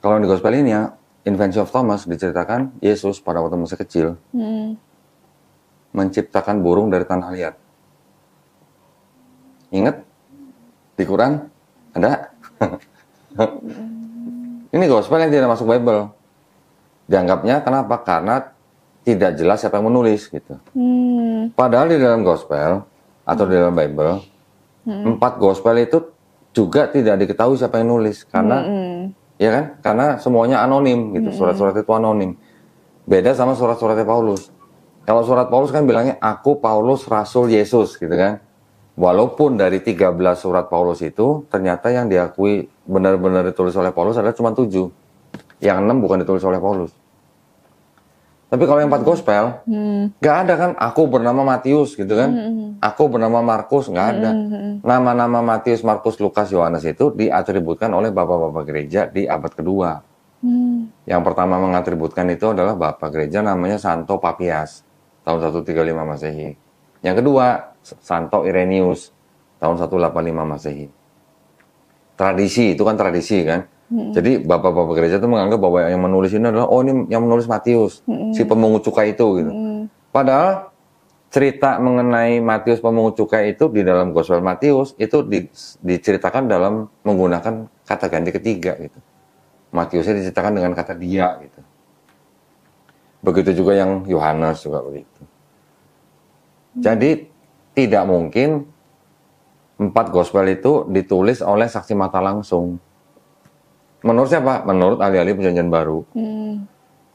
B: Kalau di gospel ini ya, Invensi of Thomas diceritakan Yesus pada waktu masih kecil menciptakan burung dari tanah liat. Ingat? Di Quran ada? Ini gospel yang tidak masuk Bible. Dianggapnya kenapa? Karena tidak jelas siapa yang menulis gitu. Padahal di dalam gospel atau di dalam Bible 4 gospel itu juga tidak diketahui siapa yang nulis karena ya kan? Karena semuanya anonim gitu. Surat-surat itu anonim. Beda sama surat-suratnya Paulus. Kalau surat Paulus kan bilangnya aku Paulus Rasul Yesus gitu kan. Walaupun dari 13 surat Paulus itu ternyata yang diakui benar-benar ditulis oleh Paulus adalah cuma 7. Yang 6 bukan ditulis oleh Paulus. Tapi kalau yang 4 gospel, nggak ada kan, aku bernama Matius gitu kan, aku bernama Markus, nggak ada. Nama-nama Matius, Markus, Lukas, Yohanes itu diatributkan oleh bapak-bapak gereja di abad kedua. Yang pertama mengatributkan itu adalah bapak gereja namanya Santo Papias, tahun 135 Masehi. Yang kedua, Santo Irenaeus, tahun 185 Masehi. Tradisi, itu kan tradisi kan. Jadi bapak-bapak gereja itu menganggap bahwa yang menulis ini adalah ini yang menulis Matius, si pemungut cukai itu gitu. Padahal cerita mengenai Matius pemungut cukai itu di dalam Gospel Matius itu diceritakan dalam menggunakan kata ganti ketiga gitu. Matiusnya diceritakan dengan kata dia gitu. Begitu juga yang Yohanes juga begitu. Jadi tidak mungkin 4 gospel itu ditulis oleh saksi mata langsung. Menurut siapa? Menurut ahli-ahli perjanjian baru.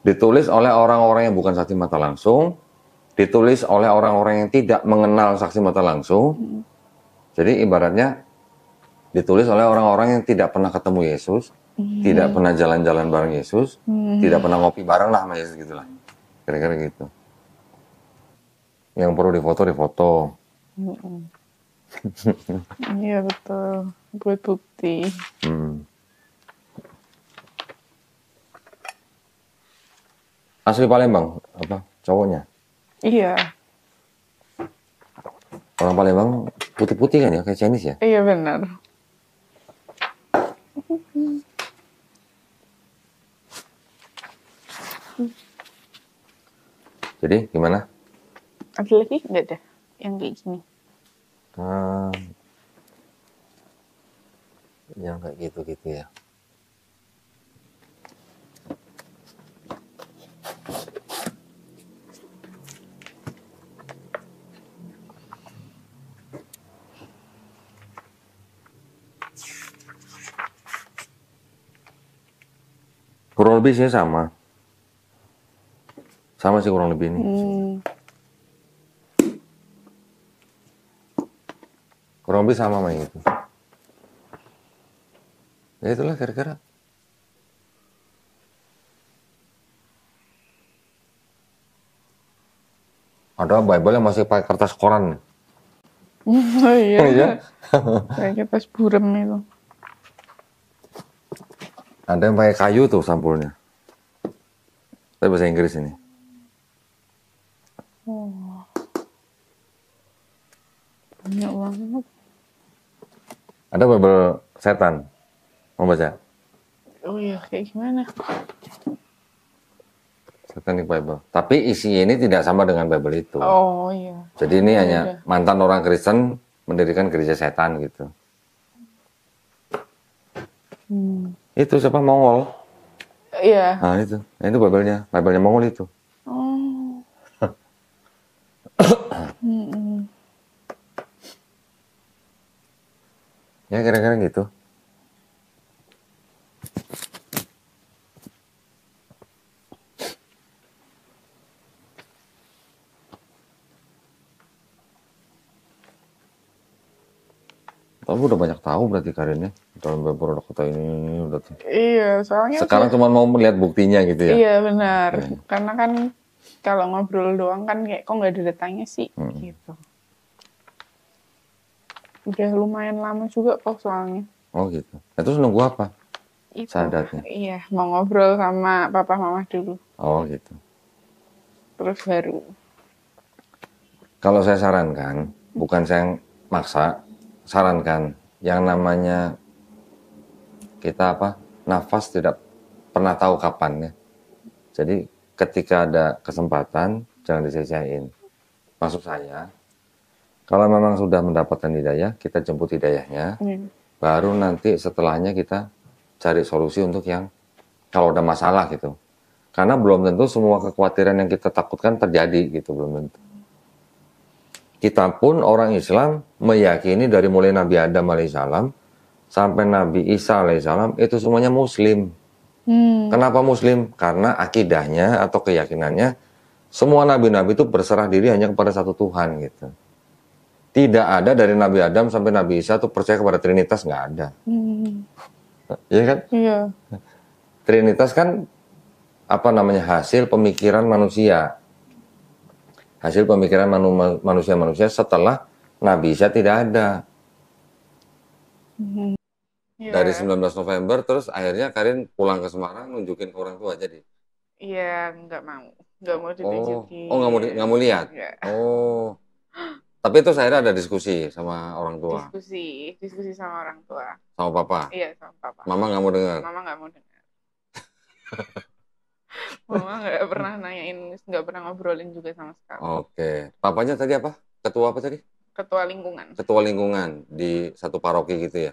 B: Ditulis oleh orang-orang yang bukan saksi mata langsung, ditulis oleh orang-orang yang tidak mengenal saksi mata langsung. Jadi ibaratnya ditulis oleh orang-orang yang tidak pernah ketemu Yesus, tidak pernah jalan-jalan bareng Yesus, tidak pernah ngopi bareng lah sama Yesus gitulah. Kira-kira gitu. Yang perlu difoto.
C: Iya betul, buat bukti.
B: Asli Palembang, apa cowoknya?
C: Iya.
B: Orang Palembang putih-putih kan ya, kayak Chinese ya?
C: Iya benar.
B: Jadi gimana?
C: Ada lagi nggak ada yang kayak gini?
B: Yang kayak gitu-gitu ya. Kurang lebih sih sama. Sama sih kurang lebih ini. Kurang lebih sama kayak gitu. Ya itulah kira-kira. Ada Bible yang masih pakai kertas koran.
C: Oh iya.
B: Iya.
C: Kayak kertas burem itu.
B: Ada yang pakai kayu tuh sampulnya. Tapi bahasa Inggris ini.
C: Oh. Banyak banget.
B: Ada Bible setan. Mau baca?
C: Oh iya, kayak gimana?
B: Satanic Bible. Tapi isi ini tidak sama dengan Bible itu.
C: Oh iya.
B: Jadi ini
C: Oh,
B: hanya
C: iya.
B: mantan orang Kristen mendirikan gereja setan gitu. Itu siapa? Mongol.
C: Iya.
B: Nah itu. Nah, itu Bible-nya. Bible-nya Mongol itu.
C: Oh.
B: Ya kira-kira gitu. Kamu udah banyak tahu berarti Karinnya dalam beberapa kota ini udah.
C: Iya, soalnya
B: Sekarang cuma mau melihat buktinya gitu ya.
C: Iya benar. Karena kan kalau ngobrol doang kan kayak kok nggak ada datanya sih gitu. Udah lumayan lama juga kok soalnya.
B: Oh gitu. Nah, terus nunggu apa?
C: Itu.
B: Sadatnya.
C: Iya, mau ngobrol sama papa mama dulu.
B: Oh gitu.
C: Terus baru.
B: Kalau saya sarankan, bukan saya maksa, sarankan yang namanya kita nafas tidak pernah tahu kapan ya. Jadi ketika ada kesempatan jangan disia-siain. Maksud saya, kalau memang sudah mendapatkan hidayah, kita jemput hidayahnya. Baru nanti setelahnya kita cari solusi untuk yang kalau ada masalah gitu. Karena belum tentu semua kekhawatiran yang kita takutkan terjadi gitu, belum tentu. Kita pun orang Islam meyakini dari mulai Nabi Adam alaihissalam sampai Nabi Isa alaihissalam itu semuanya Muslim. Kenapa Muslim? Karena akidahnya atau keyakinannya semua nabi-nabi itu berserah diri hanya kepada satu Tuhan gitu. Tidak ada dari Nabi Adam sampai Nabi Isa itu percaya kepada Trinitas, nggak ada. Iya kan?
C: Iya.
B: Trinitas kan hasil pemikiran manusia. Hasil pemikiran manusia setelah Nabi Isa tidak ada. Dari 19 November terus akhirnya Karin pulang ke Semarang nunjukin ke orang tua jadi.
C: Iya, nggak mau ditunjukin.
B: Oh nggak mau lihat.
C: Nggak.
B: Oh. Tapi itu akhirnya ada diskusi sama orang tua.
C: Diskusi sama orang tua.
B: Sama papa.
C: Iya, sama papa.
B: Mama nggak mau dengar.
C: Mama nggak mau dengar. Mama nggak pernah nanyain, nggak pernah ngobrolin juga sama sekali.
B: Oke. Papanya tadi apa? Ketua apa tadi?
C: Ketua lingkungan.
B: Ketua lingkungan di satu paroki gitu ya?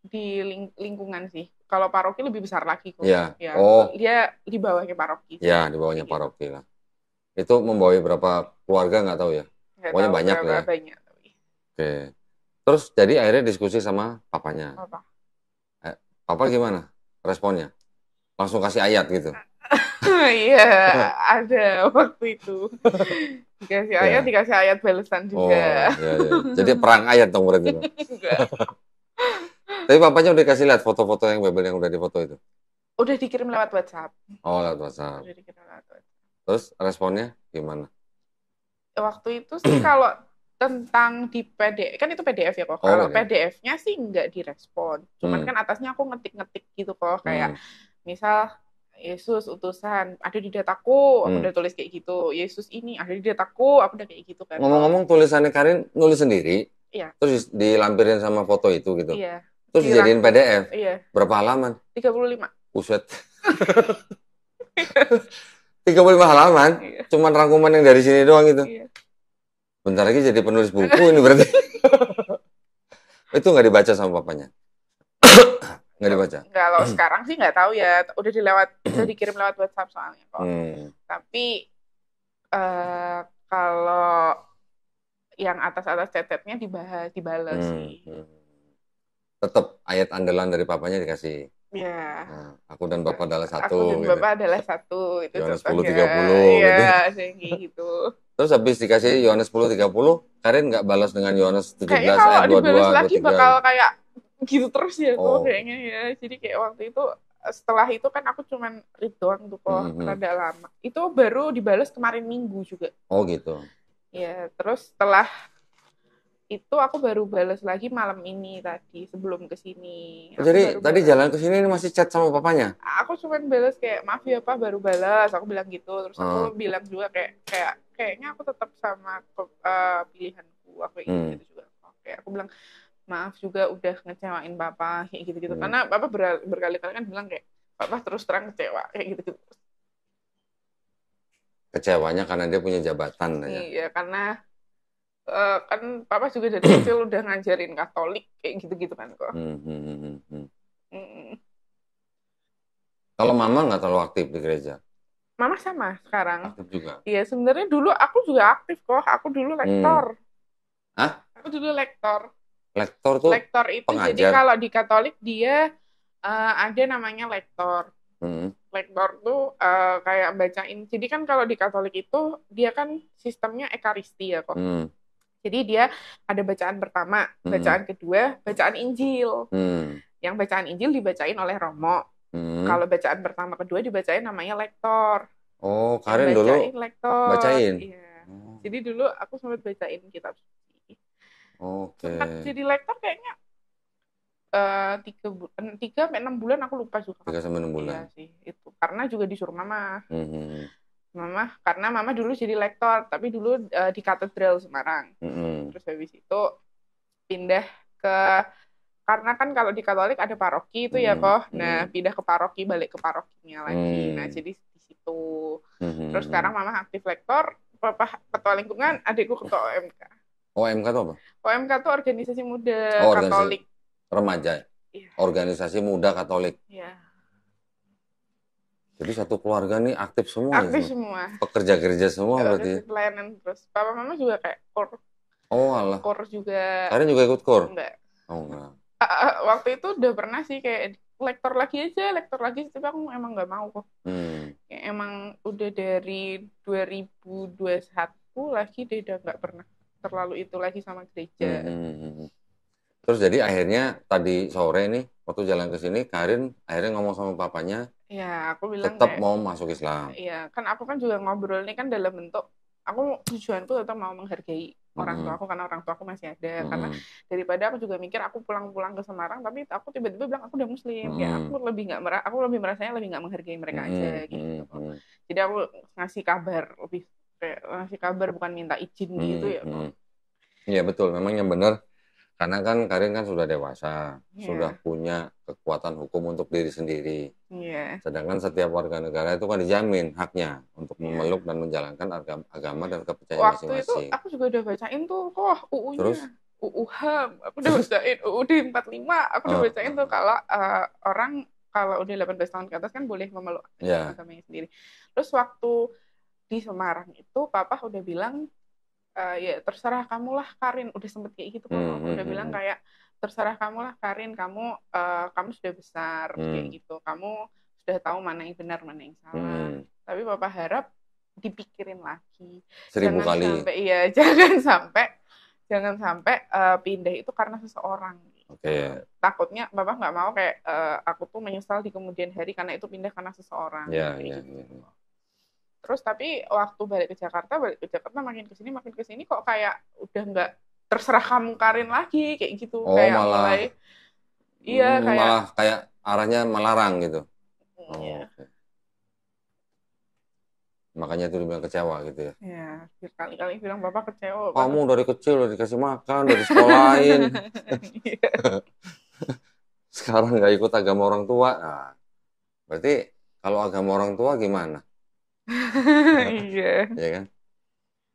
C: Di lingkungan sih. Kalau paroki lebih besar lagi kok.
B: Iya.
C: Ya,
B: Oh.
C: dia di bawahnya paroki.
B: Ya, di bawahnya paroki lah. Itu membawahi berapa keluarga nggak tahu ya?
C: Nggak
B: Pokoknya
C: tahu
B: banyak
C: berapa
B: lah.
C: Banyak.
B: Oke. Terus jadi akhirnya diskusi sama papanya.
C: Apa?
B: Papa gimana responnya? Langsung kasih ayat gitu?
C: Iya, ada waktu itu. Dikasih ayat balasan juga.
B: Oh, iya. Jadi perang ayat dong berarti.
C: Enggak.
B: Tapi papanya udah kasih lihat foto-foto yang Bible yang udah difoto itu?
C: Udah dikirim lewat WhatsApp.
B: Oh, lewat WhatsApp.
C: Udah dikirim lewat WhatsApp.
B: Terus responnya gimana?
C: Waktu itu sih kalau tentang di PDF, kan itu PDF ya kok. Kalau PDF-nya sih nggak direspon. Cuman kan atasnya aku ngetik-ngetik gitu kok. Kayak misal Yesus utusan ada di dataku, aku udah tulis kayak gitu. Yesus ini ada di dataku, aku udah kayak gitu kan.
B: Ngomong-ngomong tulisannya Karin nulis sendiri?
C: Iya.
B: Terus dilampirin sama foto itu gitu?
C: Iya.
B: Terus dijadiin PDF?
C: Iya.
B: Berapa halaman?
C: 35.
B: Buset. 35 halaman?
C: Iya.
B: Cuman rangkuman yang dari sini doang gitu?
C: Iya.
B: Bentar lagi jadi penulis buku ini berarti. Itu nggak dibaca sama papanya? Nggak dibaca?
C: Kalau sekarang sih nggak tahu ya. Udah dikirim lewat WhatsApp soalnya kok. Tapi kalau yang atas-atas chat-chatnya dibalas sih.
B: Tetap ayat andalan dari papanya dikasih.
C: Iya.
B: Nah, aku dan Bapak adalah satu.
C: Aku dan
B: gitu.
C: Bapak adalah satu. Itu
B: Yohanes 10:30
C: Iya,
B: gitu.
C: gitu.
B: Terus habis dikasih Yohanes 10:30, Karin nggak balas dengan Yohanes 17
C: kayaknya kalau
B: ayat 22,
C: dibalas lagi
B: 23.
C: bakal kayak gitu terus ya kok
B: Oh.
C: kayaknya ya. Jadi kayak waktu itu setelah itu kan aku cuman read doang tuh kok rada lama. Itu baru dibalas kemarin Minggu juga.
B: Oh gitu.
C: Ya, terus setelah itu aku baru balas lagi malam ini tadi sebelum kesini. Aku
B: Jadi
C: baru
B: tadi
C: balas.
B: jalan ke sini masih chat sama papanya?
C: Aku cuma balas kayak maaf ya Pak baru balas. Aku bilang gitu. Terus
B: Oh.
C: aku bilang juga kayaknya aku tetap sama pilihanku. Aku kayak gitu juga. Oke, aku bilang maaf juga udah ngecewain Papa kayak gitu-gitu. Karena Papa berkali-kali kan bilang kayak Papa terus terang kecewa kayak gitu-gitu.
B: Kecewanya karena dia punya jabatan ya.
C: Iya, karena kan Papa juga dari kecil udah ngajarin Katolik kayak gitu-gitu kan kok.
B: Kalau Mama nggak terlalu aktif di gereja?
C: Mama sama sekarang.
B: Aktif juga?
C: Iya, sebenarnya dulu aku juga aktif kok. Aku dulu lektor.
B: Hah?
C: Aku dulu lektor.
B: Lektor tuh
C: Lektor itu
B: pengajar.
C: jadi kalau di Katolik dia ada namanya lektor. Lektor tuh kayak bacain. Jadi kan kalau di Katolik itu dia kan sistemnya ekaristi ya kok. Jadi dia ada bacaan pertama, bacaan kedua, bacaan Injil. Yang bacaan Injil dibacain oleh Romo. Kalau bacaan pertama kedua dibacain namanya lektor.
B: Oh, Karin dulu
C: lektor.
B: bacain.
C: Iya. Jadi dulu aku sempat bacain kitab suci. Sempat jadi lektor kayaknya 3 sampai 6 bulan aku lupa juga.
B: 3 sampai 6 bulan.
C: Iya sih, itu. Karena juga disuruh Mama. Karena Mama dulu jadi lektor, tapi dulu di Katedral Semarang. Terus habis itu pindah ke, karena kan kalau di Katolik ada paroki itu ya kok. Nah, pindah ke paroki, balik ke parokinya lagi. Nah, jadi di situ. Terus sekarang Mama aktif lektor, Papa ketua lingkungan, adikku ketua OMK.
B: OMK itu apa?
C: OMK itu organisasi muda Katolik.
B: Remaja. Iya. Organisasi muda Katolik.
C: Iya.
B: Jadi satu keluarga nih aktif semua.
C: Aktif semua.
B: Pekerja gereja semua berarti.
C: Pelayanan terus. Papa Mama juga kayak kor.
B: Oh alah.
C: Kor juga.
B: Kalian juga ikut kor?
C: Enggak.
B: Oh enggak.
C: Waktu itu udah pernah sih kayak lektor lagi, tapi aku emang nggak mau kok. Kayak emang udah dari 2021 lagi dia udah nggak pernah terlalu itu lagi sama gereja.
B: Terus jadi akhirnya tadi sore nih waktu jalan ke sini Karin akhirnya ngomong sama papanya.
C: Ya, aku bilang
B: tetap mau masuk Islam.
C: Iya, kan aku kan juga ngobrol ini kan dalam bentuk aku tujuanku tetap mau menghargai orang tua aku karena orang tua aku masih ada. Karena daripada aku juga mikir aku pulang-pulang ke Semarang tapi aku tiba-tiba bilang aku udah Muslim. Kayak aku lebih merasanya lebih nggak menghargai mereka aja gitu. Jadi aku ngasih kabar bukan minta izin gitu ya.
B: Iya betul, memang yang benar. Karena kan Karin kan sudah dewasa, sudah punya kekuatan hukum untuk diri sendiri. Sedangkan setiap warga negara itu kan dijamin haknya untuk memeluk dan menjalankan agama dan kepercayaan masing-masing.
C: Waktu itu aku juga udah bacain tuh, UU-nya. Terus? UU HAM, aku udah bacain UUD 45, aku udah bacain tuh kalau orang kalau udah 18 tahun ke atas kan boleh memeluk agamanya sendiri. Terus waktu di Semarang itu Papa udah bilang ya terserah kamu lah Karin, udah sempet kayak gitu kok. Udah bilang kayak terserah kamu lah Karin, kamu sudah besar kayak gitu, kamu sudah tahu mana yang benar mana yang salah. Tapi Papa harap dipikirin lagi.
B: 1000 kali.
C: Jangan sampai pindah itu karena seseorang. Takutnya Bapak nggak mau kayak aku tuh menyesal di kemudian hari karena itu pindah karena seseorang.
B: Iya.
C: Terus tapi waktu balik ke Jakarta makin kesini kok kayak udah nggak terserah kamu Karin lagi kayak gitu. Kayak
B: malah malah kayak arahnya melarang gitu.
C: Iya.
B: Okay. Makanya itu dibilang kecewa gitu ya.
C: Iya, berkali-kali bilang Bapak kecewa.
B: Kamu dari kecil udah dikasih makan, udah disekolahin. Sekarang nggak ikut agama orang tua. Nah, berarti kalau agama orang tua gimana?
C: Iya.
B: Ya kan?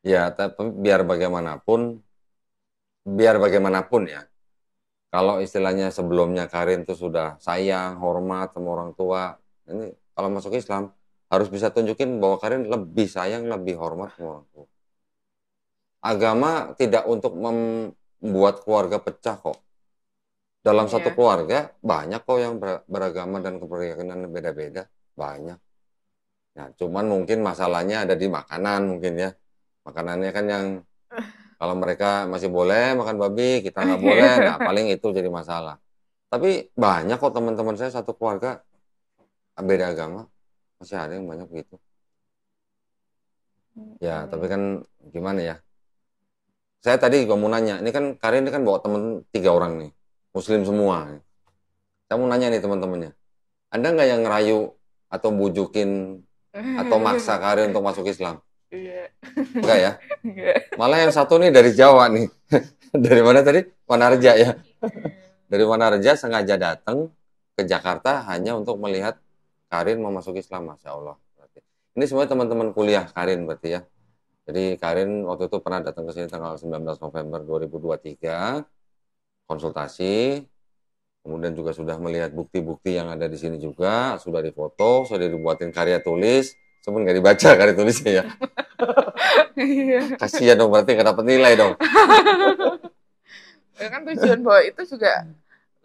B: Ya, tapi biar bagaimanapun ya. Kalau istilahnya sebelumnya Karin tuh sudah sayang, hormat sama orang tua. Ini kalau masuk Islam harus bisa tunjukin bahwa Karin lebih sayang, lebih hormat sama orang tua. Agama tidak untuk membuat keluarga pecah kok. Dalam satu keluarga banyak kok yang beragama dan kepercayaan beda-beda, banyak. Nah, cuman mungkin masalahnya ada di makanan mungkin ya. Makanannya kan yang kalau mereka masih boleh makan babi, kita nggak boleh. Nah, paling itu jadi masalah. Tapi banyak kok teman-teman saya satu keluarga beda agama. Masih ada yang banyak begitu. Ya, tapi kan gimana ya? saya tadi juga mau nanya, ini kan Karin ini kan bawa temen 3 orang nih, Muslim semua. Saya mau nanya nih teman-temannya, ada nggak yang ngerayu atau bujukin atau maksa Karin untuk masuk Islam?
C: Iya.
B: Enggak ya?
C: Enggak.
B: Malah yang satu nih dari Jawa nih. Dari mana tadi? Wanarja ya. Dari Wanarja sengaja datang ke Jakarta hanya untuk melihat Karin mau masuk Islam, Masya Allah. Berarti. Ini semua teman-teman kuliah Karin berarti ya. Jadi Karin waktu itu pernah datang ke sini tanggal 19 November 2023, konsultasi, kemudian juga sudah melihat bukti-bukti yang ada di sini juga, sudah difoto, sudah dibuatin karya tulis, cuman nggak dibaca karya tulisnya ya. Kasihan dong, berarti nggak dapat nilai dong.
C: Ya kan tujuan bawa itu juga,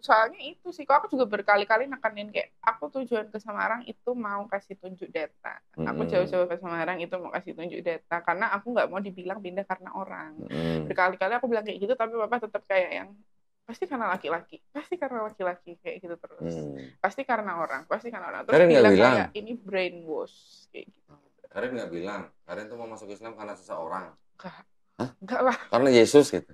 C: soalnya itu sih, kok aku juga berkali-kali nekanin kayak, aku tujuan ke Semarang itu mau kasih tunjuk data. Aku jauh-jauh ke Semarang itu mau kasih tunjuk data, karena aku nggak mau dibilang pindah karena orang. Berkali-kali aku bilang kayak gitu, tapi Bapak tetap kayak yang, pasti karena laki-laki kayak gitu terus. Pasti karena orang. Terus
B: Karin
C: bilang
B: bilang
C: kayak ini brainwash kayak gitu.
B: Karin nggak bilang, Karin tuh mau masuk Islam karena seseorang.
C: Enggak lah.
B: Karena Yesus gitu.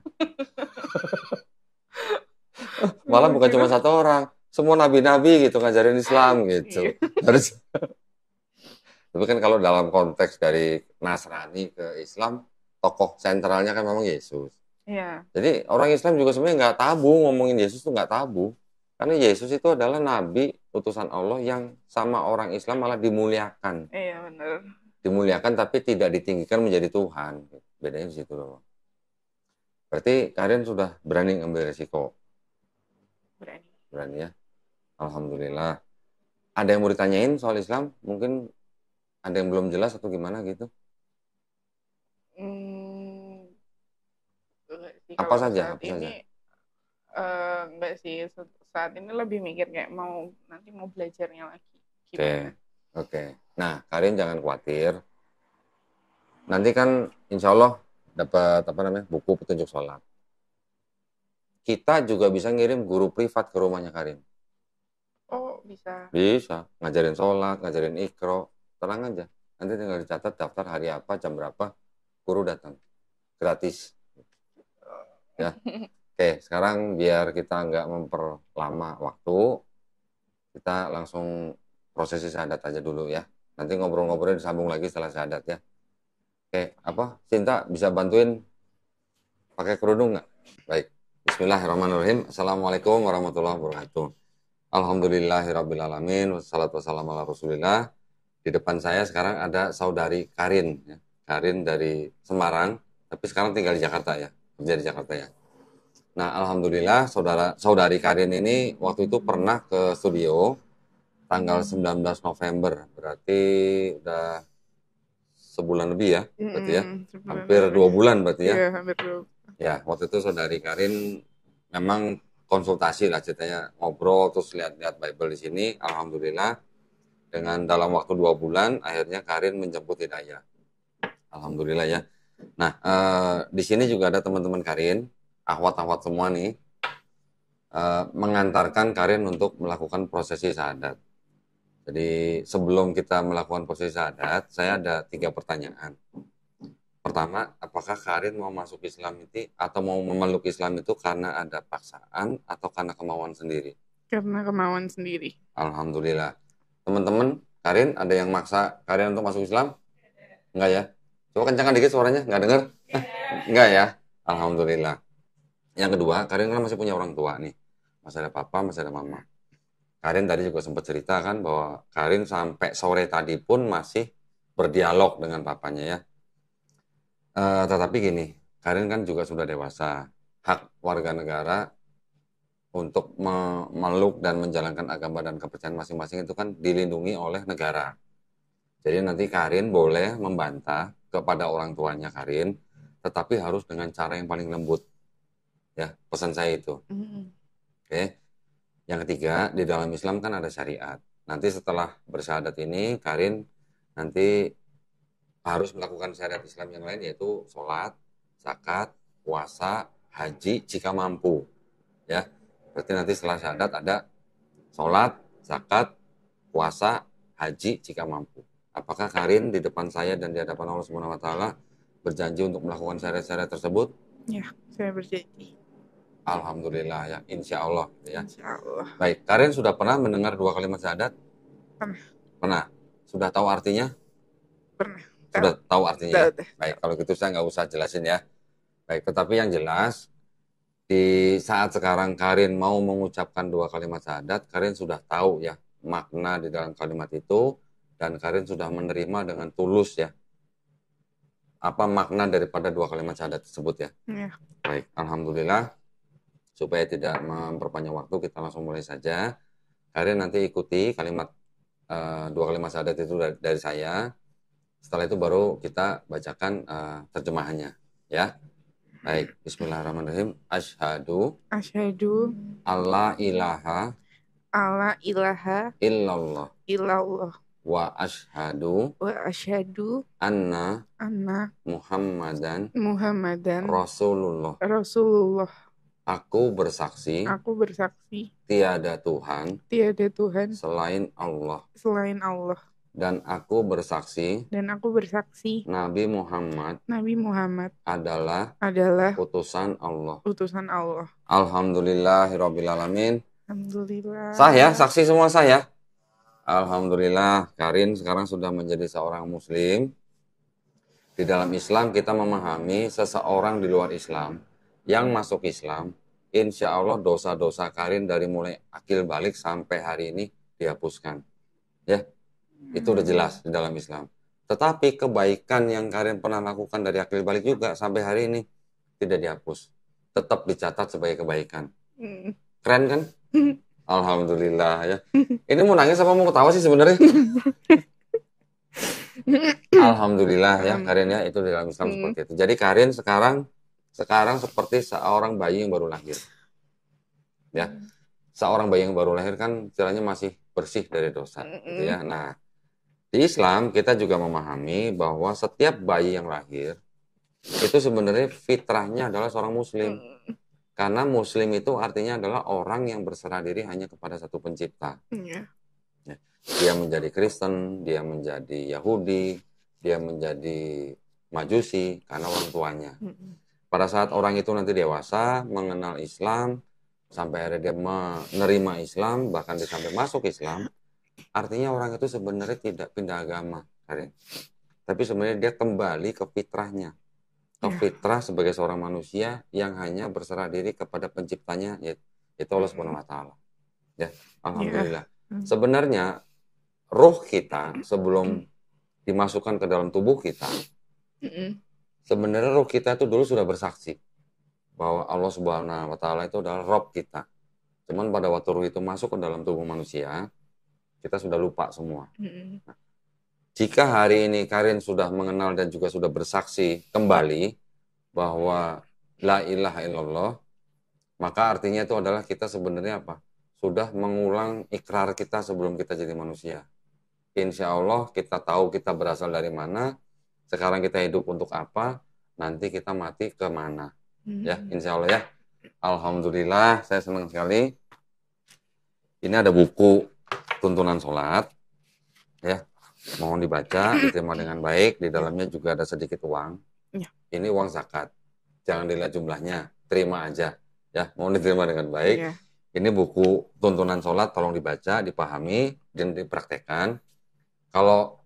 B: Malah bukan cuma satu orang, semua nabi-nabi gitu ngajarin Islam gitu. Harus. Tapi kan kalau dalam konteks dari Nasrani ke Islam, tokoh sentralnya kan memang Yesus.
C: Iya.
B: Jadi orang Islam juga sebenarnya nggak tabu ngomongin Yesus tuh nggak tabu. Karena Yesus itu adalah nabi utusan Allah yang sama orang Islam malah dimuliakan.
C: Iya benar.
B: Dimuliakan tapi tidak ditinggikan menjadi Tuhan. Bedanya di situ loh. Berarti Karin sudah berani ngambil resiko. Berani ya. Alhamdulillah. Ada yang mau ditanyain soal Islam? Mungkin ada yang belum jelas atau gimana gitu? Apa saja?
C: Enggak sih, saat ini lebih mikir kayak nanti mau belajarnya lagi.
B: Oke. Nah, Karin jangan khawatir. Nanti kan insya Allah dapat buku petunjuk sholat. Kita juga bisa ngirim guru privat ke rumahnya Karin.
C: Oh, bisa.
B: Bisa. Ngajarin sholat, ngajarin ikro. Tenang aja. Nanti tinggal dicatat daftar hari apa, jam berapa, guru datang. Gratis. Ya. Oke, sekarang biar kita nggak memperlama waktu, kita langsung prosesi syahadat aja dulu ya. Nanti ngobrol-ngobrolnya disambung lagi setelah syahadat ya. Oke, Cinta bisa bantuin pakai kerudung nggak? Baik. Bismillahirrahmanirrahim. Assalamualaikum warahmatullahi wabarakatuh. Alhamdulillahirrabbilalamin. Wassalatu wassalamu ala rasulillah. Di depan saya sekarang ada saudari Karin. Ya. Karin dari Semarang, tapi sekarang tinggal di Jakarta ya. Kerja di Jakarta ya. Nah, alhamdulillah saudari Karin ini waktu itu pernah ke studio tanggal 19 November. Berarti udah sebulan lebih ya, berarti ya. Hampir 2 bulan berarti ya.
C: Iya, hampir 2 bulan.
B: Ya, waktu itu saudari Karin memang konsultasi lah ceritanya, ngobrol terus lihat-lihat Bible di sini. Alhamdulillah dengan dalam waktu 2 bulan akhirnya Karin menjemput hidayah. Alhamdulillah ya. Nah, di sini juga ada teman-teman Karin, akhwat-akhwat semua nih, mengantarkan Karin untuk melakukan prosesi syahadat. Jadi sebelum kita melakukan prosesi syahadat, saya ada 3 pertanyaan. Pertama, apakah Karin mau masuk Islam itu atau mau memeluk Islam itu karena ada paksaan atau karena kemauan sendiri?
C: Karena kemauan sendiri.
B: Alhamdulillah. Teman-teman, Karin ada yang maksa Karin untuk masuk Islam? Enggak ya? Coba kencangkan dikit suaranya, nggak dengar? Enggak ya? Alhamdulillah. Yang kedua, Karin kan masih punya orang tua nih. Masih ada papa, masih ada mama. Karin tadi juga sempat cerita kan bahwa Karin sampai sore tadi pun masih berdialog dengan papanya ya. Tetapi gini, Karin kan juga sudah dewasa. Hak warga negara untuk memeluk dan menjalankan agama dan kepercayaan masing-masing itu kan dilindungi oleh negara. Jadi nanti Karin boleh membantah kepada orang tuanya Karin, tetapi harus dengan cara yang paling lembut. Ya, pesan saya itu. Oke. Yang ketiga, di dalam Islam kan ada syariat. Nanti setelah bersyahadat ini, Karin nanti harus melakukan syariat Islam yang lain, yaitu sholat, zakat, puasa, haji jika mampu. Ya, berarti nanti setelah syahadat ada sholat, zakat, puasa, haji jika mampu. Apakah Karin di depan saya dan di hadapan Allah Subhanahu wa taala berjanji untuk melakukan syariat-syariat tersebut?
C: Ya, saya berjanji.
B: Alhamdulillah ya, insya Allah ya.
C: Insya Allah.
B: Baik, Karin sudah pernah mendengar 2 kalimat syahadat?
C: Pernah.
B: Pernah. Sudah tahu artinya?
C: Pernah.
B: Sudah tahu artinya ya?
C: Tahu.
B: Baik, kalau gitu saya nggak usah jelasin ya. Baik, tetapi yang jelas, di saat sekarang Karin mau mengucapkan 2 kalimat syahadat, Karin sudah tahu ya makna di dalam kalimat itu, dan Karin sudah menerima dengan tulus ya apa makna daripada 2 kalimat syahadat tersebut ya. Baik, alhamdulillah. Supaya tidak memperpanjang waktu, kita langsung mulai saja. Karin nanti ikuti kalimat 2 kalimat syahadat itu dari saya. Setelah itu baru kita bacakan terjemahannya ya. Baik, bismillahirrahmanirrahim. Asyhadu alla ilaha illallah wa asyhadu anna Muhammadan Rasulullah. Aku bersaksi tiada Tuhan selain Allah. Dan aku bersaksi Nabi Muhammad adalah utusan Allah. Alhamdulillahirrabbilalamin.
C: Alhamdulillah.
B: Sah ya, saksi semua sah ya. Alhamdulillah, Karin sekarang sudah menjadi seorang muslim. Di dalam Islam kita memahami seseorang di luar Islam yang masuk Islam, insya Allah dosa-dosa Karin dari mulai akil balik sampai hari ini dihapuskan. Ya, itu udah jelas di dalam Islam. Tetapi kebaikan yang Karin pernah lakukan dari akil balik juga sampai hari ini tidak dihapus. Tetap dicatat sebagai kebaikan. Keren kan? Alhamdulillah ya. Ini mau nangis apa mau ketawa sih sebenarnya? Alhamdulillah ya Karin ya, itu di dalam Islam seperti itu. Jadi Karin sekarang seperti seorang bayi yang baru lahir. Ya. Seorang bayi yang baru lahir kan istilahnya masih bersih dari dosa gitu ya. Nah, di Islam kita juga memahami bahwa setiap bayi yang lahir itu sebenarnya fitrahnya adalah seorang muslim. Karena muslim itu artinya adalah orang yang berserah diri hanya kepada satu pencipta. Ya. Dia menjadi Kristen, dia menjadi Yahudi, dia menjadi Majusi karena orang tuanya. Pada saat orang itu nanti dewasa, mengenal Islam, sampai akhirnya dia menerima Islam, bahkan dia sampai masuk Islam, artinya orang itu sebenarnya tidak pindah agama. Tapi sebenarnya dia kembali ke fitrahnya. Fitrah sebagai seorang manusia yang hanya berserah diri kepada penciptanya, yaitu Allah Subhanahu wa taala. Ya, alhamdulillah. Sebenarnya roh kita sebelum dimasukkan ke dalam tubuh kita, sebenarnya roh kita itu dulu sudah bersaksi bahwa Allah Subhanahu wa taala itu adalah Rabb kita. Cuman pada waktu roh itu masuk ke dalam tubuh manusia, kita sudah lupa semua. Nah, jika hari ini Karin sudah mengenal dan juga sudah bersaksi kembali bahwa la ilaha illallah, maka artinya itu adalah kita sebenarnya apa? Sudah mengulang ikrar kita sebelum kita jadi manusia. Insya Allah kita tahu kita berasal dari mana, sekarang kita hidup untuk apa, nanti kita mati ke mana. Ya, insya Allah ya. Alhamdulillah, saya senang sekali. Ini ada buku tuntunan sholat. Ya. Mohon dibaca, diterima dengan baik. Di dalamnya juga ada sedikit uang. Ini uang zakat. Jangan dilihat jumlahnya, terima aja. Ya, mohon diterima dengan baik. Ini buku tuntunan sholat, tolong dibaca, dipahami, dan dipraktekkan. Kalau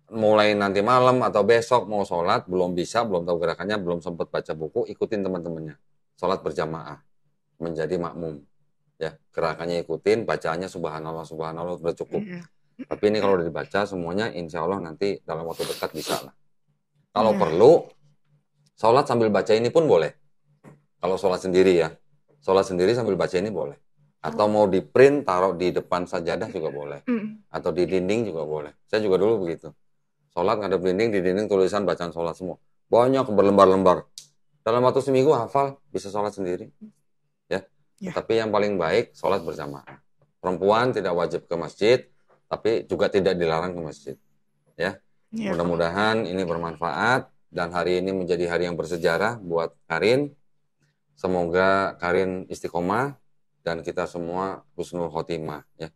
B: mulai nanti malam atau besok mau sholat, belum bisa, belum tahu gerakannya, belum sempat baca buku, ikutin teman-temannya. Sholat berjamaah, menjadi makmum. Ya, gerakannya ikutin, bacaannya subhanallah, subhanallah, sudah cukup. Tapi ini kalau udah dibaca semuanya, insya Allah nanti dalam waktu dekat bisa lah. Kalau perlu, sholat sambil baca ini pun boleh. Kalau sholat sendiri ya. Sholat sendiri sambil baca ini boleh. Atau mau di print, taruh di depan sajadah juga boleh. Atau di dinding juga boleh. Saya juga dulu begitu. Sholat ngadep dinding, di dinding tulisan bacaan sholat semua. Banyak berlembar-lembar. Dalam waktu seminggu hafal, bisa sholat sendiri. Ya. Tapi yang paling baik, sholat berjamaah. Perempuan tidak wajib ke masjid, tapi juga tidak dilarang ke masjid. Ya. Mudah-mudahan ini bermanfaat dan hari ini menjadi hari yang bersejarah buat Karin. Semoga Karin istiqomah dan kita semua husnul khotimah ya.